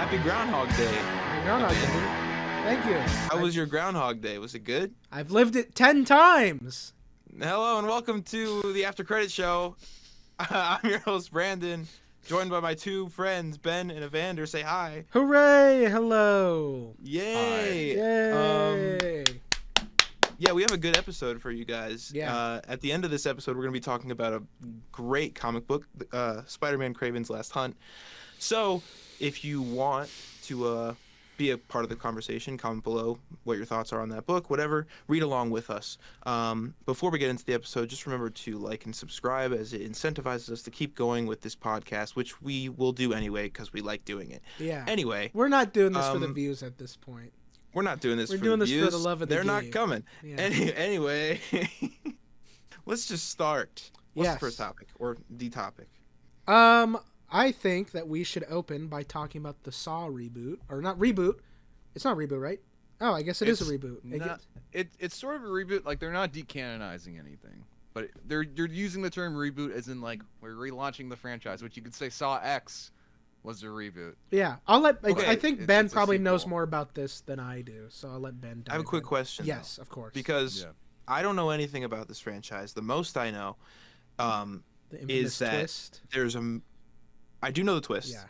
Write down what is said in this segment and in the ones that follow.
Happy Groundhog Day. Happy Groundhog Day. Thank you. How was your Groundhog Day? Was it good? I've lived it 10 times. Hello and welcome to the After Credit Show. I'm your host, Brandon, joined by my two friends, Ben and Evander. Say hi. Hooray! Hello. Yay. Yay. Yeah, we have a good episode for you guys. Yeah. At the end of this episode, we're going to be talking about a great comic book, Spider-Man Kraven's Last Hunt. So, if you want to be a part of the conversation, comment below what your thoughts are on that book, whatever. Read along with us. Before we get into the episode, just remember to like and subscribe, as it incentivizes us to keep going with this podcast, which we will do anyway because we like doing it. Yeah. Anyway. We're not doing this for the views at this point. We're not doing this for the views. For the love of the They're game. not coming. Yeah. Anyway, let's just start. What's the first topic or the topic? I think that we should open by talking about the Saw reboot, or not reboot. It's not a reboot, right? Oh, I guess it's a reboot. It's sort of a reboot. Like, they're not decanonizing anything, but they're using the term reboot as in like we're relaunching the franchise, which you could say Saw X was a reboot. Yeah, I'll let. Okay. I think Ben probably knows more about this than I do, so I'll let Ben. I have a quick question. Yes, of course. Because I don't know anything about this franchise. The most I know is that twist. There's a. I do know the twist. Yeah.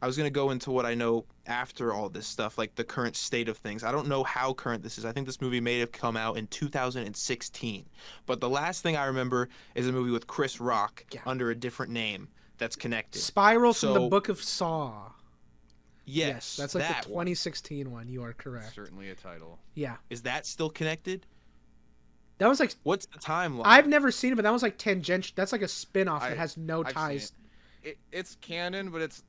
I was going to go into what I know after all this stuff, like the current state of things. I don't know how current this is. I think this movie may have come out in 2016. But the last thing I remember is a movie with Chris Rock under a different name that's connected. Spiral from the Book of Saw. Yes, that's like the 2016 one. You are correct. Certainly a title. Yeah. Is that still connected? That was like... What's the timeline? I've never seen it, but that was like tangential. That's like a spin-off that has no ties. It's canon, but it's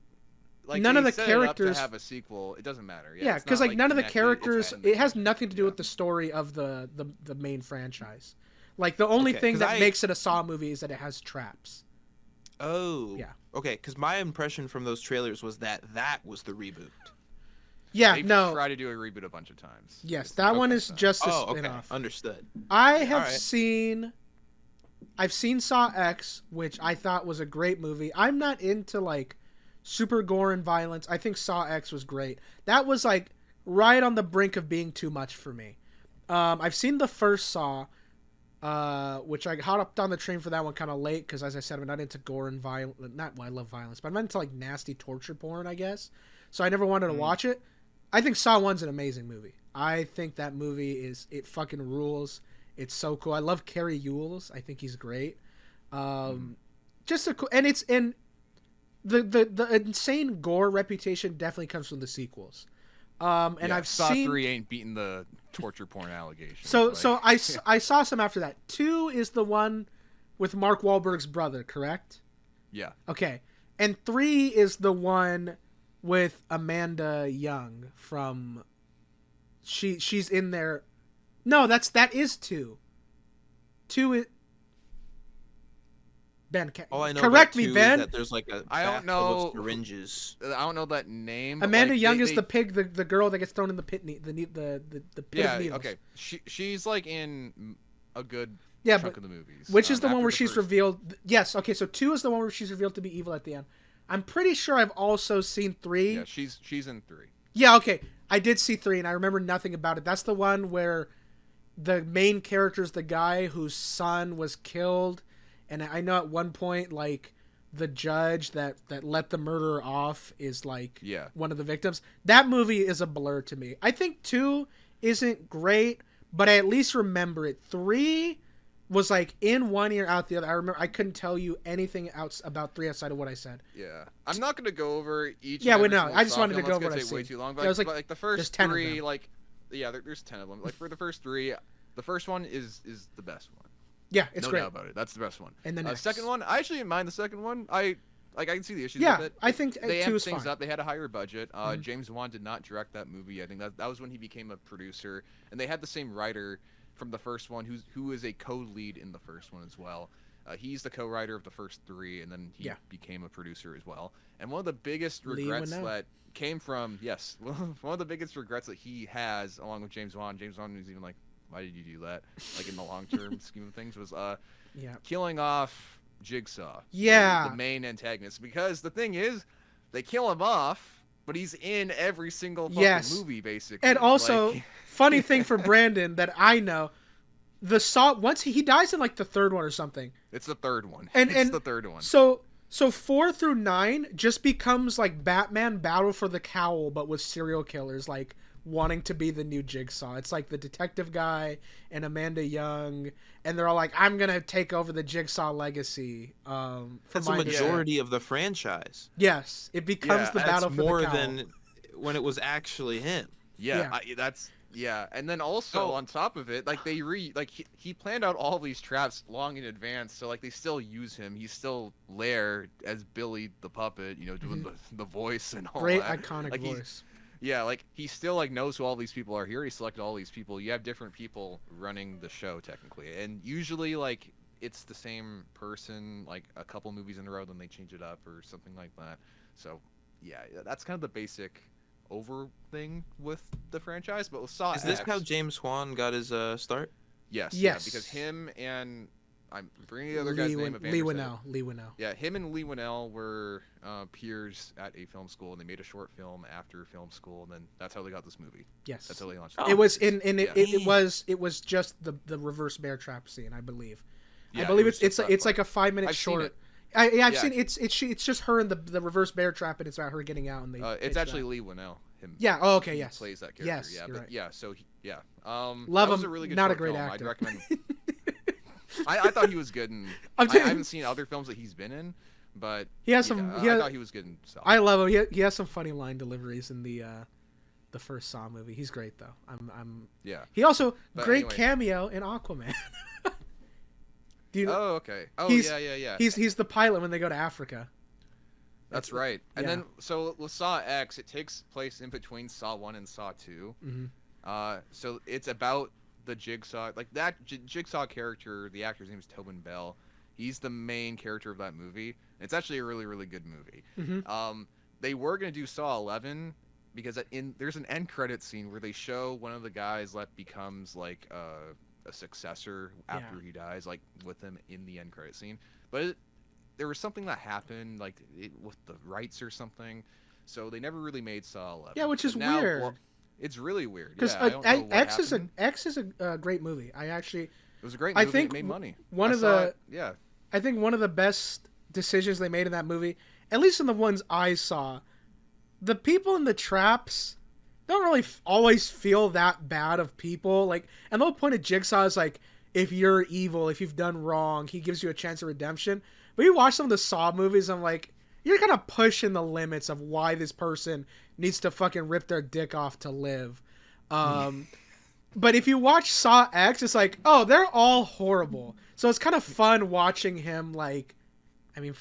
like none of the characters up to have a sequel. It doesn't matter. Yeah, because like none of the characters. It has nothing to do with the story of the main franchise. Like the only thing that makes it a Saw movie is that it has traps. Oh. Yeah. Okay, because my impression from those trailers was that was the reboot. Yeah. They've tried to do a reboot a bunch of times. Yes, that one is just a spin-off. Okay. Understood. I've seen Saw X, which I thought was a great movie. I'm not into like super gore and violence. I think Saw X was great. That was like right on the brink of being too much for me. I've seen the first Saw, which I hopped on the train for that one kind of late because, as I said, I'm not into gore and violence. I love violence, but I'm not into like nasty torture porn, I guess. So I never wanted to watch it. I think Saw 1's an amazing movie. I think that movie it fucking rules. It's so cool. I love Cary Elwes. I think he's great. Just a cool, and it's in the insane gore reputation definitely comes from the sequels. And I've Saw seen 3 ain't beating the torture porn allegations. So I saw some after that. 2 is the one with Mark Wahlberg's brother, correct? Yeah. Okay. And 3 is the one with Amanda Young from. She's in there. No, that is 2. 2 is. Ben, correct me, Ben. That there's like a I don't know syringes. I don't know that name. Amanda Young is the pig, the girl that gets thrown in the pit. The pit of needles. Okay. She's like in a good chunk of the movies. Which is the one where she's revealed? Yes. Okay. So 2 is the one where she's revealed to be evil at the end. I'm pretty sure I've also seen 3. Yeah, she's in 3. Yeah. Okay. I did see 3, and I remember nothing about it. That's the one where the main character is the guy whose son was killed. And I know at one point, like, the judge that let the murderer off is, like, one of the victims. That movie is a blur to me. I think 2 isn't great, but I at least remember it. 3 was, like, in one ear, out the other. I remember I couldn't tell you anything else about 3 outside of what I said. Yeah. I'm not going to go over each we know. I just wanted to go over what I see. Way too long. But, yeah, was like the first 3, like, there's 10 of them. Like, for the first 3, the first one is the best one. Yeah, it's great. No doubt about it. That's the best one. And the second one, I actually didn't mind the second one. I can see the issues with it. I think they amped things fine. up. They had a higher budget. James Wan did not direct that movie. I think that was when he became a producer. And they had the same writer from the first one who is a co-lead in the first one as well. He's the co-writer of the first 3, and then he became a producer as well. And one of the biggest regrets that came from, one of the biggest regrets that he has, along with James Wan was even like, why did you do that? Like, in the long-term scheme of things, was killing off Jigsaw. Yeah. The main antagonist. Because the thing is, they kill him off, but he's in every single fucking Yes. movie basically. And also, Like, funny thing for Brandon that I know, the Saw once he dies in like the third one or something. it's the third one. And It's the third one. So 4 through 9 just becomes like Batman Battle for the Cowl, but with serial killers like wanting to be the new Jigsaw. It's like the detective guy and Amanda Young, and they're all like, "I'm gonna take over the Jigsaw legacy." That's a majority of the franchise. Yes, it becomes the That's Battle for more the Cowl. than when it was actually him. Yeah, and then also on top of it, like he planned out all these traps long in advance, so like they still use him. He's still Lair as Billy the puppet, you know, doing the voice and all Great that. iconic Like, voice. Yeah, like he still like knows who all these people are. Here he selected all these people. You have different people running the show technically, and usually like it's the same person like a couple movies in a row, then they change it up or something like that. So yeah, that's kind of the basic over thing with the franchise. But with Saw Is this X, how James Wan got his start? Yes. Yes. Yeah, because him and I'm bringing the other guy's name. Lee Winnell. Yeah, him and Lee Winnell were peers at a film school, and they made a short film after film school, and then that's how they got this movie. Yes, That's how they launched. It was it was just the reverse bear trap scene, I believe. Yeah, I believe it was it's just that it's like part. a 5-minute I've seen short. it. I've Yeah. seen it's just her in the reverse bear trap, and it's about her getting out, and they. It's pitch actually that. Lee Winnell. Him. Yeah. Oh, okay. He Yes. plays that character. Yes, Yeah. you're But right. yeah. So Love that was him, a really good not a short great film. actor. I'd recommend. I thought he was good in. I'm I telling- haven't seen other films that he's been in, but He has yeah, some. I He has, thought he was good in. Saw. I love him. He has some funny line deliveries in the first Saw movie. He's great though. I'm. Yeah. He also But great anyway. cameo in Aquaman. Do you know? Oh, okay. Oh, He's- yeah. He's the pilot when they go to Africa. That's right. And yeah. then, so with Saw X, it takes place in between Saw 1 and Saw 2. Mm-hmm. So it's about the Jigsaw, like that Jigsaw character, the actor's name is Tobin Bell. He's the main character of that movie. It's actually a really, really good movie. Mm-hmm. They were going to do Saw 11 because there's an end credit scene where they show one of the guys that becomes like a successor after he dies, like with him in the end credit scene. But there was something that happened, like with the rights or something, so they never really made Saw 11. Yeah, which is But now, weird. well, it's really weird. Because Yeah, I don't know what X happened. is a great movie. I actually It was a great I movie. think It made money. one I of saw the- it- yeah. I think one of the best decisions they made in that movie, at least in the ones I saw, the people in the traps don't really always feel that bad of people. Like, and the whole point of Jigsaw is like, if you're evil, if you've done wrong, he gives you a chance of redemption. But you watch some of the Saw movies, I'm like, you're kind of pushing the limits of why this person needs to fucking rip their dick off to live. But if you watch Saw X, it's like, oh, they're all horrible. So it's kind of fun watching him, like, I mean,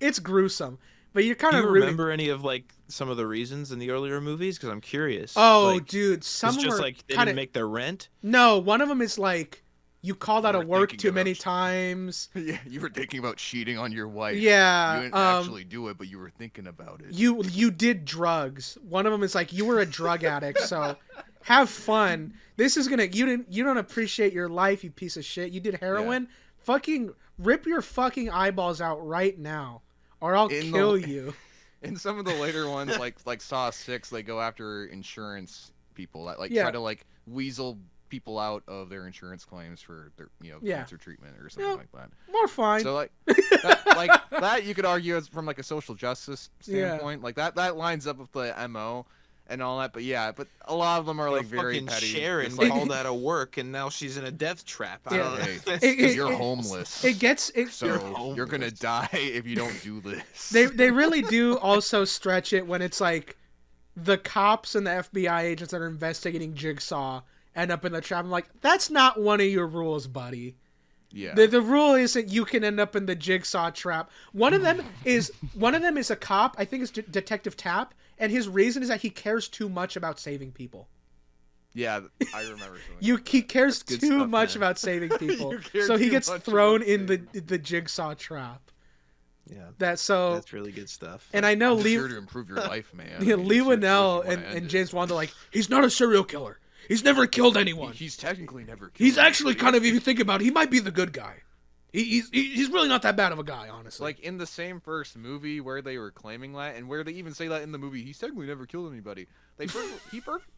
it's gruesome. But you're kind Do of you rooting. remember any of like some of the reasons in the earlier movies? Because I'm curious. Oh, like, dude, some it's of them just are like they kinda... didn't make their rent. No, one of them is like, you called out You of were work thinking too many about- times. Yeah, you were thinking about cheating on your wife. Yeah, You didn't actually do it, but you were thinking about it. You did drugs. One of them is like, you were a drug addict, so have fun. This is gonna you don't appreciate your life, you piece of shit. You did heroin. Fucking rip your fucking eyeballs out right now, or I'll In the- kill you. In some of the later ones, like Saw 6, they go after insurance people that Yeah. try to like weasel people out of their insurance claims for their cancer treatment or something like that. More fine. So that you could argue as from like a social justice standpoint, like that lines up with the MO and all that. But a lot of them are like very fucking petty. Sharon It's like, called out of work, and now she's in a death trap. I Yeah. don't know. hey, you're homeless. it gets it. So you're gonna die if you don't do this. They really do also stretch it when it's like the cops and the FBI agents that are investigating Jigsaw end up in the trap. I'm like, that's not one of your rules, buddy. Yeah. The rule is that you can end up in the Jigsaw trap. One of them is a cop. I think it's Detective Tapp, and his reason is that he cares too much about saving people. Yeah, I remember. Something He cares good too stuff, much man. about saving people, You care so he too gets much thrown about in saving the Jigsaw trap. Yeah, That's really good stuff. And I know I'm Lee. sure to improve your life, man. I Yeah, mean, Lee if you're- if you Winnell wanna and end it. James Wan, they're like, he's not a serial killer. He's never killed anyone. He's technically never. Killed He's actually anybody. kind of, if you think about it, he might be the good guy. He's really not that bad of a guy, honestly. Like in the same first movie where they were claiming that, and where they even say that in the movie, he's technically never killed anybody.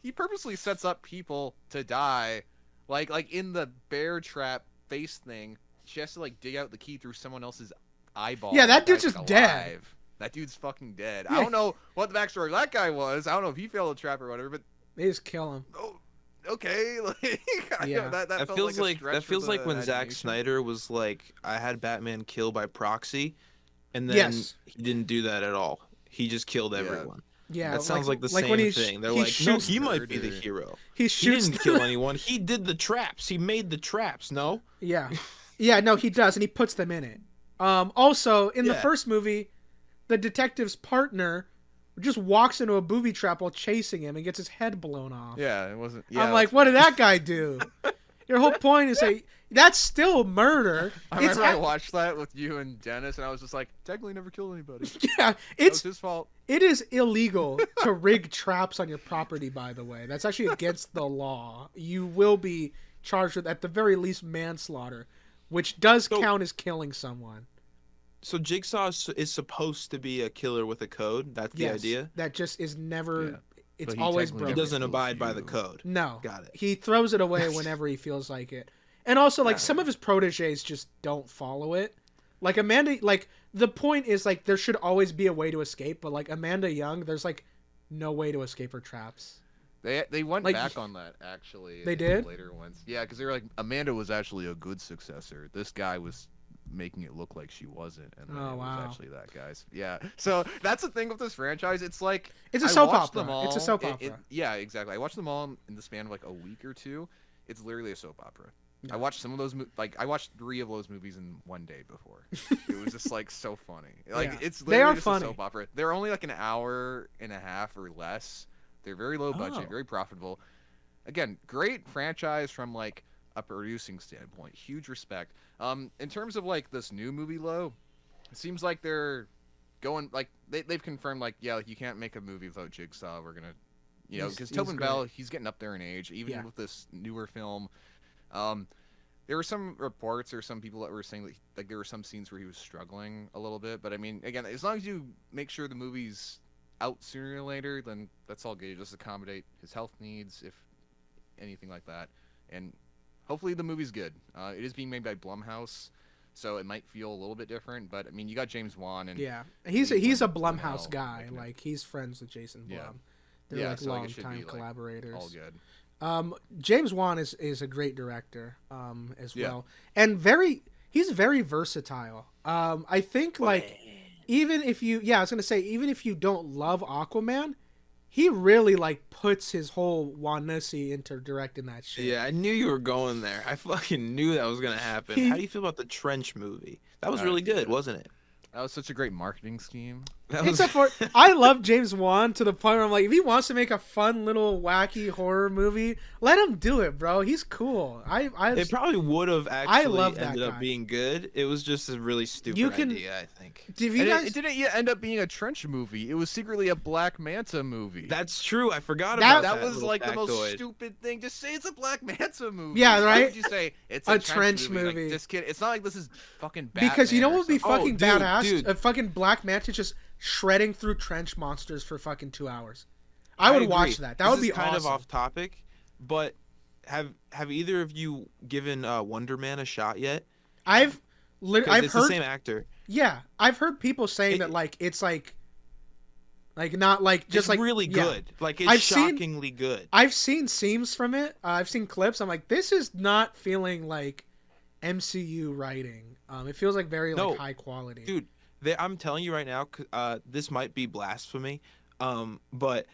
He purposely sets up people to die, like in the bear trap face thing. She has to like dig out the key through someone else's eyeball. Yeah, that The dude's guy's, just like, dead. alive. That dude's fucking dead. Yeah. I don't know what the backstory of that guy was. I don't know if he failed a trap or whatever, but They just kill him. oh, okay. Like, Yeah. that That felt feels like a like stretch that for feels like the when Zack imagination. Snyder was like, I had Batman killed by proxy, and then Yes. he didn't do that at all. He just killed Yeah. everyone. Yeah, That sounds like the when same he thing. They're he like, no, shoots, he might be the Murder. hero. he He shoots. didn't kill anyone. He did the traps. He made the traps. No. Yeah, yeah, no, he does, and he puts them in it. Also, in the Yeah. first movie, the detective's partner just walks into a booby trap while chasing him and gets his head blown off. Yeah, it wasn't. Yeah, I'm like, what did that guy do? Your whole point is say that's still murder. I It's remember I ac- watched that with you and Dennis, and I was just like, technically never killed anybody. yeah, That it's was his fault. it is illegal to rig traps on your property. By the way, that's actually against the law. You will be charged with, at the very least, manslaughter, which does So- count as killing someone. So Jigsaw is supposed to be a killer with a code. That's the Yes, idea. that just is never. Yeah. It's But he always technically broken. He never doesn't kills abide by the you. code. No, Got it. he throws it away whenever he feels like it. And also, like, Yeah. some of his proteges just don't follow it. Like Amanda, like the point is like there should always be a way to escape, but like Amanda Young, there's like no way to escape her traps. They went Like, back on that actually. They in the did? later ones. Yeah, because they were like, Amanda was actually a good successor. This guy was making it look like she wasn't, and then Oh, it wow. was actually that guy's. Yeah. So that's the thing with this franchise. It's like It's a I soap watched opera. them all. It's a soap opera. Yeah, exactly. I watched them all in the span of like a week or two. It's literally a soap opera. Yeah. I watched some of those, I watched 3 of those movies in one day before. It was just like so funny. Like Yeah. it's They are literally just funny. a soap opera. They're only like an hour and a half or less. They're very low budget, Oh. very profitable. Again, great franchise from like a producing standpoint. Huge respect. In terms of like this new movie, Low, it seems like they're going like they've confirmed like, yeah, like you can't make a movie without Jigsaw. We're gonna, you know, because He's Tobin great. Bell, he's getting up there in age, even Yeah. with this newer film. There were some reports or some people that were saying that like there were some scenes where he was struggling a little bit, but I mean, again, as long as you make sure the movie's out sooner or later, then that's all good. Just accommodate his health needs, if anything like that, and hopefully the movie's good. It is being made by Blumhouse, so it might feel a little bit different, but I mean, you got James Wan and Yeah, he's a Blumhouse Blumhouse guy. making it. Like he's friends with Jason Blum. Yeah. They're Yeah, like so, like, it should longtime be, like, collaborators. all good. James Wan is a great director as Yeah. well, and he's very versatile. I think like even if you I was gonna say even if you don't love Aquaman, he really like puts his whole Wanusi into directing that shit. Yeah, I knew you were going there. I fucking knew that was gonna happen. He- How do you feel about the Trench movie? That was Oh, really good, yeah. wasn't it? That was such a great marketing scheme. That was Except for I love James Wan to the point where I'm like, if he wants to make a fun little wacky horror movie, let him do it, bro. He's cool. It probably would have actually love that ended guy. up being good. It was just a really stupid You can- idea, I think. if you And guys, it didn't yet end up being a Trench movie. It was secretly a Black Manta movie. That's true. I forgot That- about that. That was little like the most factoid. stupid thing. Just say it's a Black Manta movie. Yeah, Why right? would you say it's A a Trench movie? movie. Like, just kidding. It's not like this is fucking Batman because you know what would be or something. fucking dude, badass? dude. A fucking Black Manta just shredding through trench monsters for fucking 2 hours. I would agree. watch that. That This would be is kind awesome. of off topic, but have either of you given Wonder Man a shot yet? I've 'Cause I've it's heard the same actor. yeah, I've heard people saying It- that like it's like not like just It's like really yeah. good. Like it's I've seen- shockingly good. I've seen scenes from it. I've seen clips. I'm like, this is not feeling like MCU writing. It feels like very No, like high quality. Dude, I'm telling you right now, this might be blasphemy, but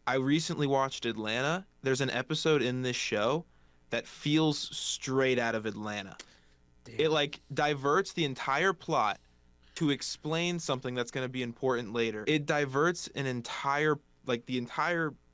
I recently watched Atlanta. There's an episode in this show that feels straight out of Atlanta. Damn. It like diverts the entire plot to explain something that's going to be important later. It diverts the entire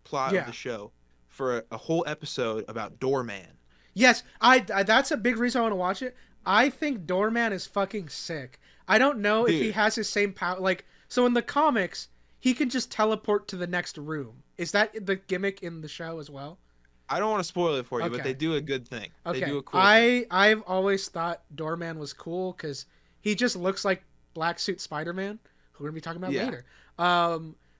plot Yeah. of the show for a whole episode about Doorman. Yes, I that's a big reason I want to watch it. I think Doorman is fucking sick. I don't know if he Dude. has his same power. Like, so in the comics, he can just teleport to the next room. Is that the gimmick in the show as well? I don't want to spoil it for you, but Okay. they do a good thing. Okay. They do a cool thing. I've always thought Doorman was cool because he just looks like Black Suit Spider-Man, who we're gonna be talking about Yeah. later.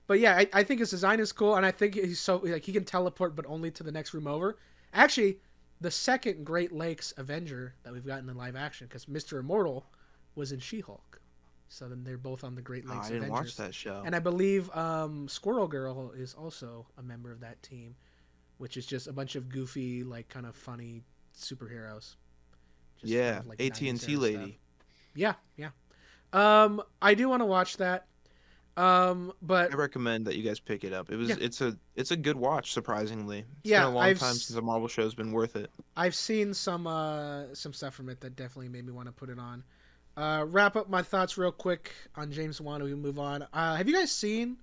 But yeah, I think his design is cool, and I think he's so like he can teleport, but only to the next room over. Actually, the second Great Lakes Avenger that we've gotten in live action, because Mr. Immortal was in She-Hulk, so then they're both on the Great Oh, Lakes I didn't Avengers. watch that show. And I believe Squirrel Girl is also a member of that team, which is just a bunch of goofy, like kind of funny superheroes. Just Yeah, kind of like AT&T 90s era lady. stuff. Yeah, yeah. I do want to watch that. But I recommend that you guys pick it up. Yeah. It's a good watch, surprisingly. It's Yeah, been a long I've time s- since a Marvel show's been worth it. I've seen some stuff from it that definitely made me want to put it on. Wrap up my thoughts real quick on James Wan. We move on. Have you guys seen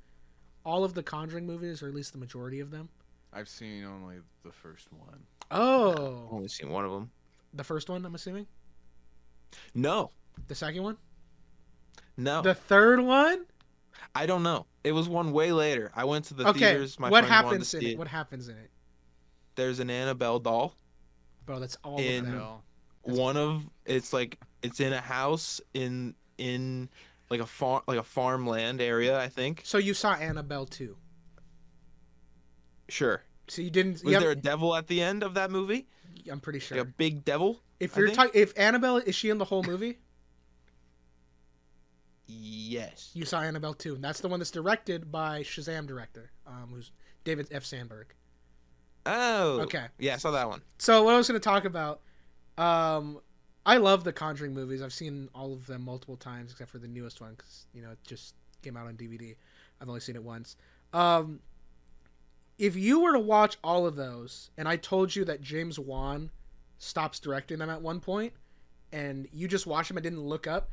all of the Conjuring movies, or at least the majority of them? I've seen only the first one. I've Oh, only seen one of them. the first one, I'm assuming. No, The second one, no, the third one. I don't know. It was one way later. I went to the Okay, theaters. My what friends wanted to happens in see it? it. What happens in it, There's an Annabelle doll. bro? That's all In- of them. No. It's in a house in like a farmland area, I think. So you saw Annabelle too. Sure. So you didn't. Was Yep, there a devil at the end of that movie? I'm pretty sure. Like a big devil? If I you're think? talking, if Annabelle is she in the whole movie? Yes. You saw Annabelle too, and that's the one that's directed by Shazam director, who's David F. Sandberg. Oh. Okay. Yeah, I saw that one. So what I was going to talk about, I love the Conjuring movies. I've seen all of them multiple times, except for the newest one, because it just came out on DVD. I've only seen it once. If you were to watch all of those, and I told you that James Wan stops directing them at one point, and you just watch them and didn't look up,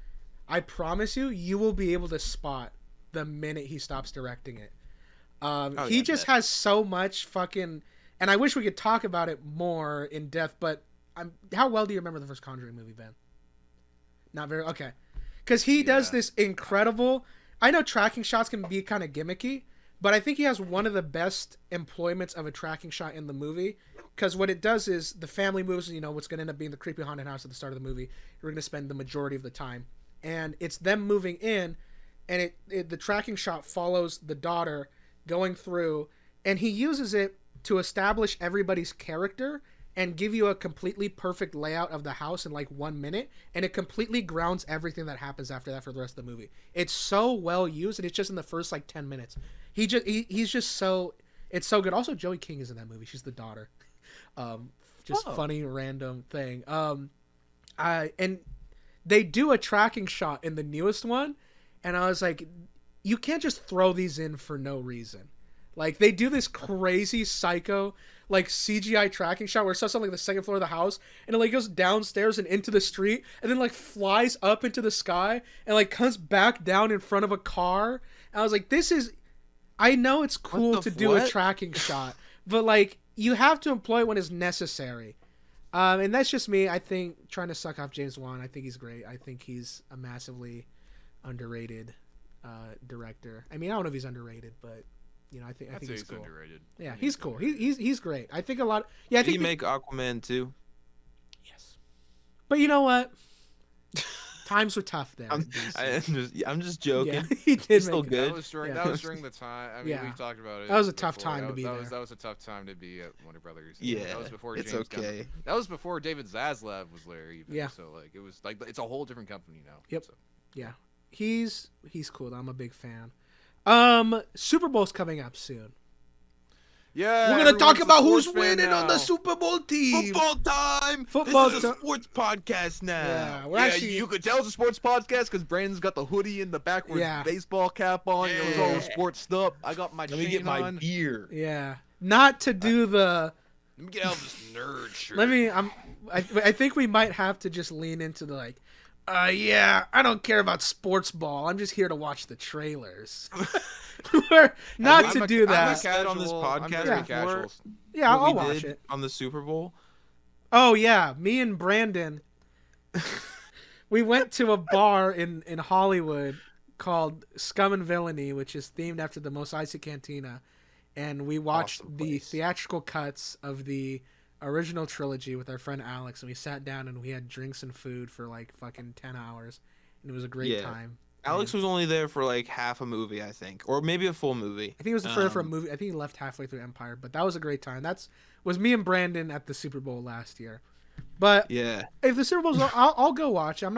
I promise you, you will be able to spot the minute he stops directing it. He yeah, just bet. has so much fucking, and I wish we could talk about it more in depth. But how well do you remember the first Conjuring movie, Ben? Not very. Okay, because he does Yeah. this incredible. I know tracking shots can be kind of gimmicky, but I think he has one of the best employments of a tracking shot in the movie. Because what it does is the family moves. What's going to end up being the creepy haunted house at the start of the movie. You're going to spend the majority of the time, and it's them moving in, and the tracking shot follows the daughter going through, and he uses it to establish everybody's character and give you a completely perfect layout of the house in like 1 minute, and it completely grounds everything that happens after that for the rest of the movie. It's so well used, and it's just in the first like 10 minutes. He's just so, it's so good. Also, Joey King is in that movie. She's the daughter. Just Oh. funny random thing. And they do a tracking shot in the newest one, and I was like, you can't just throw these in for no reason. Like, they do this crazy psycho like CGI tracking shot where it starts on like the second floor of the house, and it like goes downstairs and into the street, and then like flies up into the sky and like comes back down in front of a car. And I was like, this is, I know it's cool the to do a what? tracking shot, but like you have to employ it when it's necessary. And that's just me. I think trying to suck off James Wan. I think he's great. I think he's a massively underrated director. I mean, I don't know if he's underrated, but I think I'd say he's he's cool. underrated. Yeah, I think he's cool. underrated. He's great. I think a lot. Yeah, I Did think he make Aquaman too? yes. But you know what? Times were tough there. I'm just joking. Yeah, he did. He's still make it. good. That was during Yeah. that was during the time. I mean, Yeah. we've talked about it. That was a tough before. time to be that was, there. that was a tough time to be at Warner Brothers. Yeah, that was before it's James Gunn. okay. That was before David Zaslav was there. Even. Yeah. So like it was like it's a whole different company now. Yep. So. Yeah, he's cool. I'm a big fan. Super Bowl's coming up soon. Yeah. We're gonna talk everyone's a about who's sports fan winning on the now. Super Bowl team. Football time. Football This is a ti- sports podcast now. Yeah, we're Yeah, actually. you could tell it's a sports podcast because Brandon's got the hoodie and the backwards Yeah. baseball cap on. You know, it's all Yeah. sports stuff. I got my Let me chain get my on. beer. Yeah, not to do the. Let me get out of this nerd shirt. I think we might have to just lean into the like. Yeah, I don't care about sports ball. I'm just here to watch the trailers. Not I'm to a- do I'm a that. said on this casual- I'm podcast very before. casual. Yeah, What I'll we watch did it. on the Super Bowl. Oh yeah, me and Brandon, we went to a bar in Hollywood called Scum and Villainy, which is themed after the Mos Eisley Cantina, and we watched Awesome the place. theatrical cuts of the original trilogy with our friend Alex, and we sat down and we had drinks and food for like fucking 10 hours, and it was a great Yeah. time. Alex And was only there for like half a movie, I think, or maybe a full movie. I think it was for a movie. I think he left halfway through Empire, but that was a great time. That's was me and Brandon at the Super Bowl last year. But Yeah. if the Super Bowl's, I'll go watch. I'm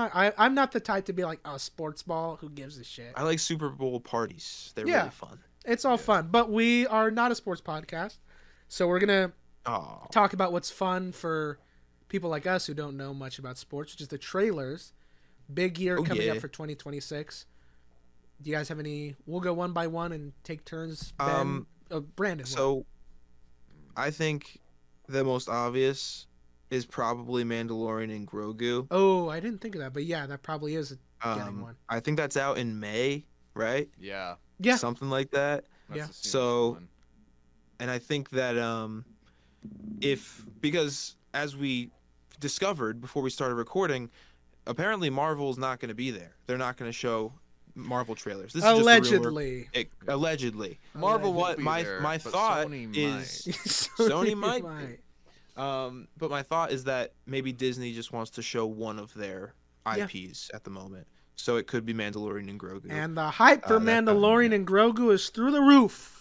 not the type to be like, oh, sports ball. Who gives a shit? I like Super Bowl parties. They're Yeah. really fun. It's all fun, but we are not a sports podcast, so we're gonna Oh. talk about what's fun for people like us who don't know much about sports, which is the trailers. Big year coming up for 2026. Do you guys have any? We'll go one by one and take turns. Ben, Brandon. So, I think the most obvious is probably Mandalorian and Grogu. Oh, I didn't think of that, but yeah, that probably is getting one. I think that's out in May, right? Yeah. Yeah. Something like that. That's Yeah. the soonest So- one. And I think that because as we discovered before we started recording, apparently Marvel's not going to be there. They're not going to show Marvel trailers. This is just a rumor. Allegedly. Allegedly. Marvel What won't be my there, my but thought Sony is might. Sony might be. But my thought is that maybe Disney just wants to show one of their Yeah. IPs at the moment. So it could be Mandalorian and Grogu. And the hype for that- Mandalorian and Grogu is through the roof.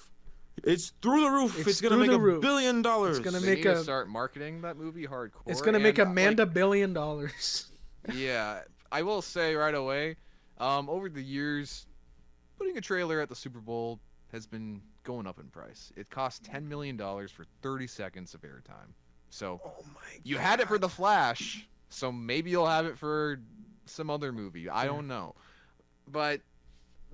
It's through the roof. It's It's gonna through make the $1 roof. billion. It's gonna They make need to a- start marketing that movie hardcore. It's gonna make and, Amanda $1 billion. Yeah, I will say right away, over the years, putting a trailer at the Super Bowl has been going up in price. It costs $10 million for 30 seconds of airtime. So Oh my! you had it for The Flash, so maybe you'll have it for some other movie. I Yeah. don't know, but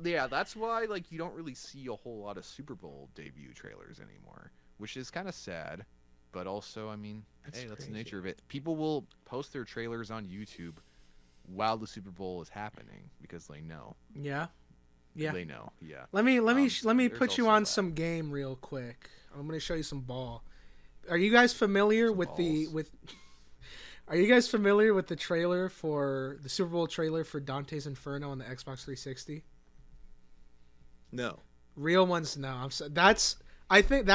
yeah, that's why like you don't really see a whole lot of Super Bowl debut trailers anymore, which is kind of sad. But also, I mean, That's hey, that's the crazy. nature of it. People will post their trailers on YouTube while the Super Bowl is happening because they know. Yeah. Yeah. They know. Yeah. Let me There's put you also on that. some game real quick. I'm gonna show you some ball. Are you guys familiar Some with balls. Are you guys familiar with the trailer for the Super Bowl trailer for Dante's Inferno on the Xbox 360? No. Real ones, no. That's I think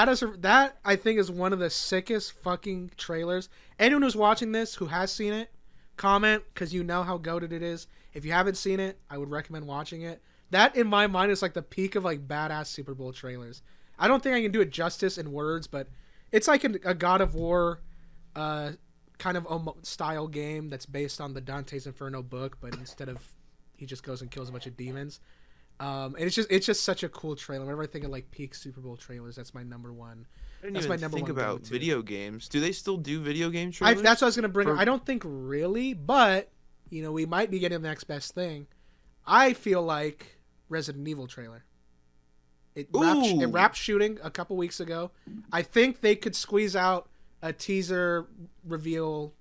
is one of the sickest fucking trailers. Anyone who's watching this who has seen it, comment because you know how goated it is. If you haven't seen it, I would recommend watching it. That in my mind is like the peak of like badass Super Bowl trailers. I don't think I can do it justice in words, but it's like a God of War kind of style game that's based on the Dante's Inferno book, but instead of he just goes and kills a bunch of demons. And it's just such a cool trailer. Whenever I think of like peak Super Bowl trailers, that's my number one. I didn't That's even my number think one about go-to. video games. Do they still do video game trailers? That's what I was gonna bring. For- I don't think really, but we might be getting the next best thing. I feel like Resident Evil trailer. It Ooh. wrapped shooting a couple weeks ago. I think they could squeeze out a teaser reveal,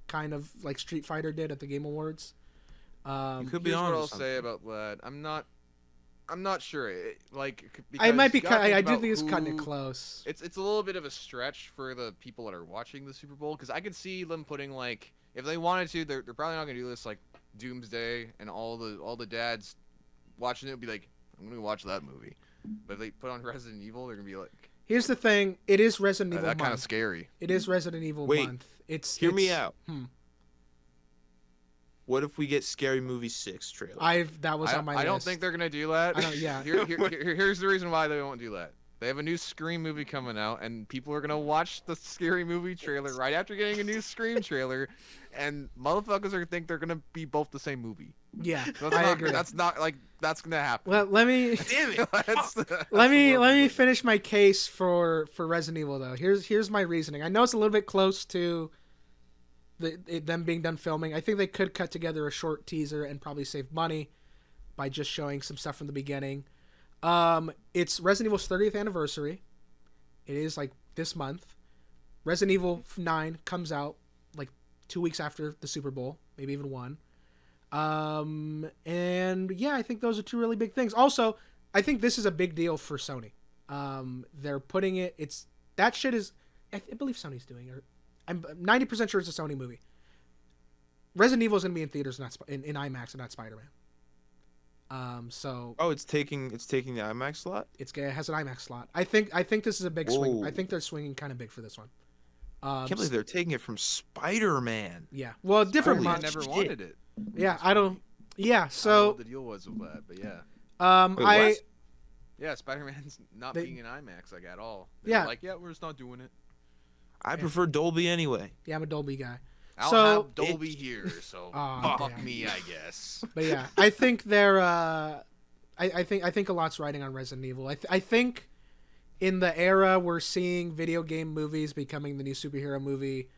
kind of like Street Fighter did at the Game Awards. You could be Here's on. what I'll say about that. I'm not sure. I might be. because you gotta I think do about think it's cutting it who- close. It's a little bit of a stretch for the people that are watching the Super Bowl because I could see them putting like if they wanted to, they're probably not gonna do this like Doomsday and all the dads watching it would be like I'm gonna watch that movie, but if they put on Resident Evil, they're gonna be like Here's the thing. It is Resident Evil that kind of month. scary. It is Resident Evil Wait, month. Hear me out. Hmm. What if we get Scary Movie 6 trailer? That was on my list. I don't think they're gonna do that. I don't- yeah. Here's the reason why they won't do that. They have a new Scream movie coming out, and people are gonna watch the Scary Movie trailer right after getting a new Scream trailer, and motherfuckers are think they're gonna be both the same movie. Yeah, So that's I not, agree. that's gonna happen. Well, let me Damn it! That's let me the let me world. finish my case for Resident Evil though. Here's my reasoning. I know it's a little bit close to them being done filming. I think they could cut together a short teaser and probably save money by just showing some stuff from the beginning. It's Resident Evil's 30th anniversary. It is like this month. Resident Evil 9 comes out like 2 weeks after the Super Bowl, maybe even one. And yeah, I think those are two really big things. Also, I think this is a big deal for Sony. They're putting that shit is, I believe Sony's doing it. I'm 90% sure it's a Sony movie. Resident Evil is going to be in theaters, not in IMAX, and not Spider-Man. So Oh, it's taking the IMAX slot. it has an IMAX slot. I think this is a big swing. I Whoa. think they're swinging kind of big for this one. Can't believe they're taking it from Spider-Man. Yeah. Well, different Holy I month. never shit. wanted it. Yeah, It's I don't. funny. Yeah. I don't know So what the deal was with that, but yeah. Wait, I what? Yeah, Spider-Man's not They- being in IMAX like at all. Yeah. They're like, yeah, we're just not doing it. I prefer Dolby anyway. yeah, I'm a Dolby guy. I'll So- have Dolby here, so Aw, fuck damn. me, I guess. But yeah, I think they're. I think a lot's riding on Resident Evil. I think in the era we're seeing video game movies becoming the new superhero movie,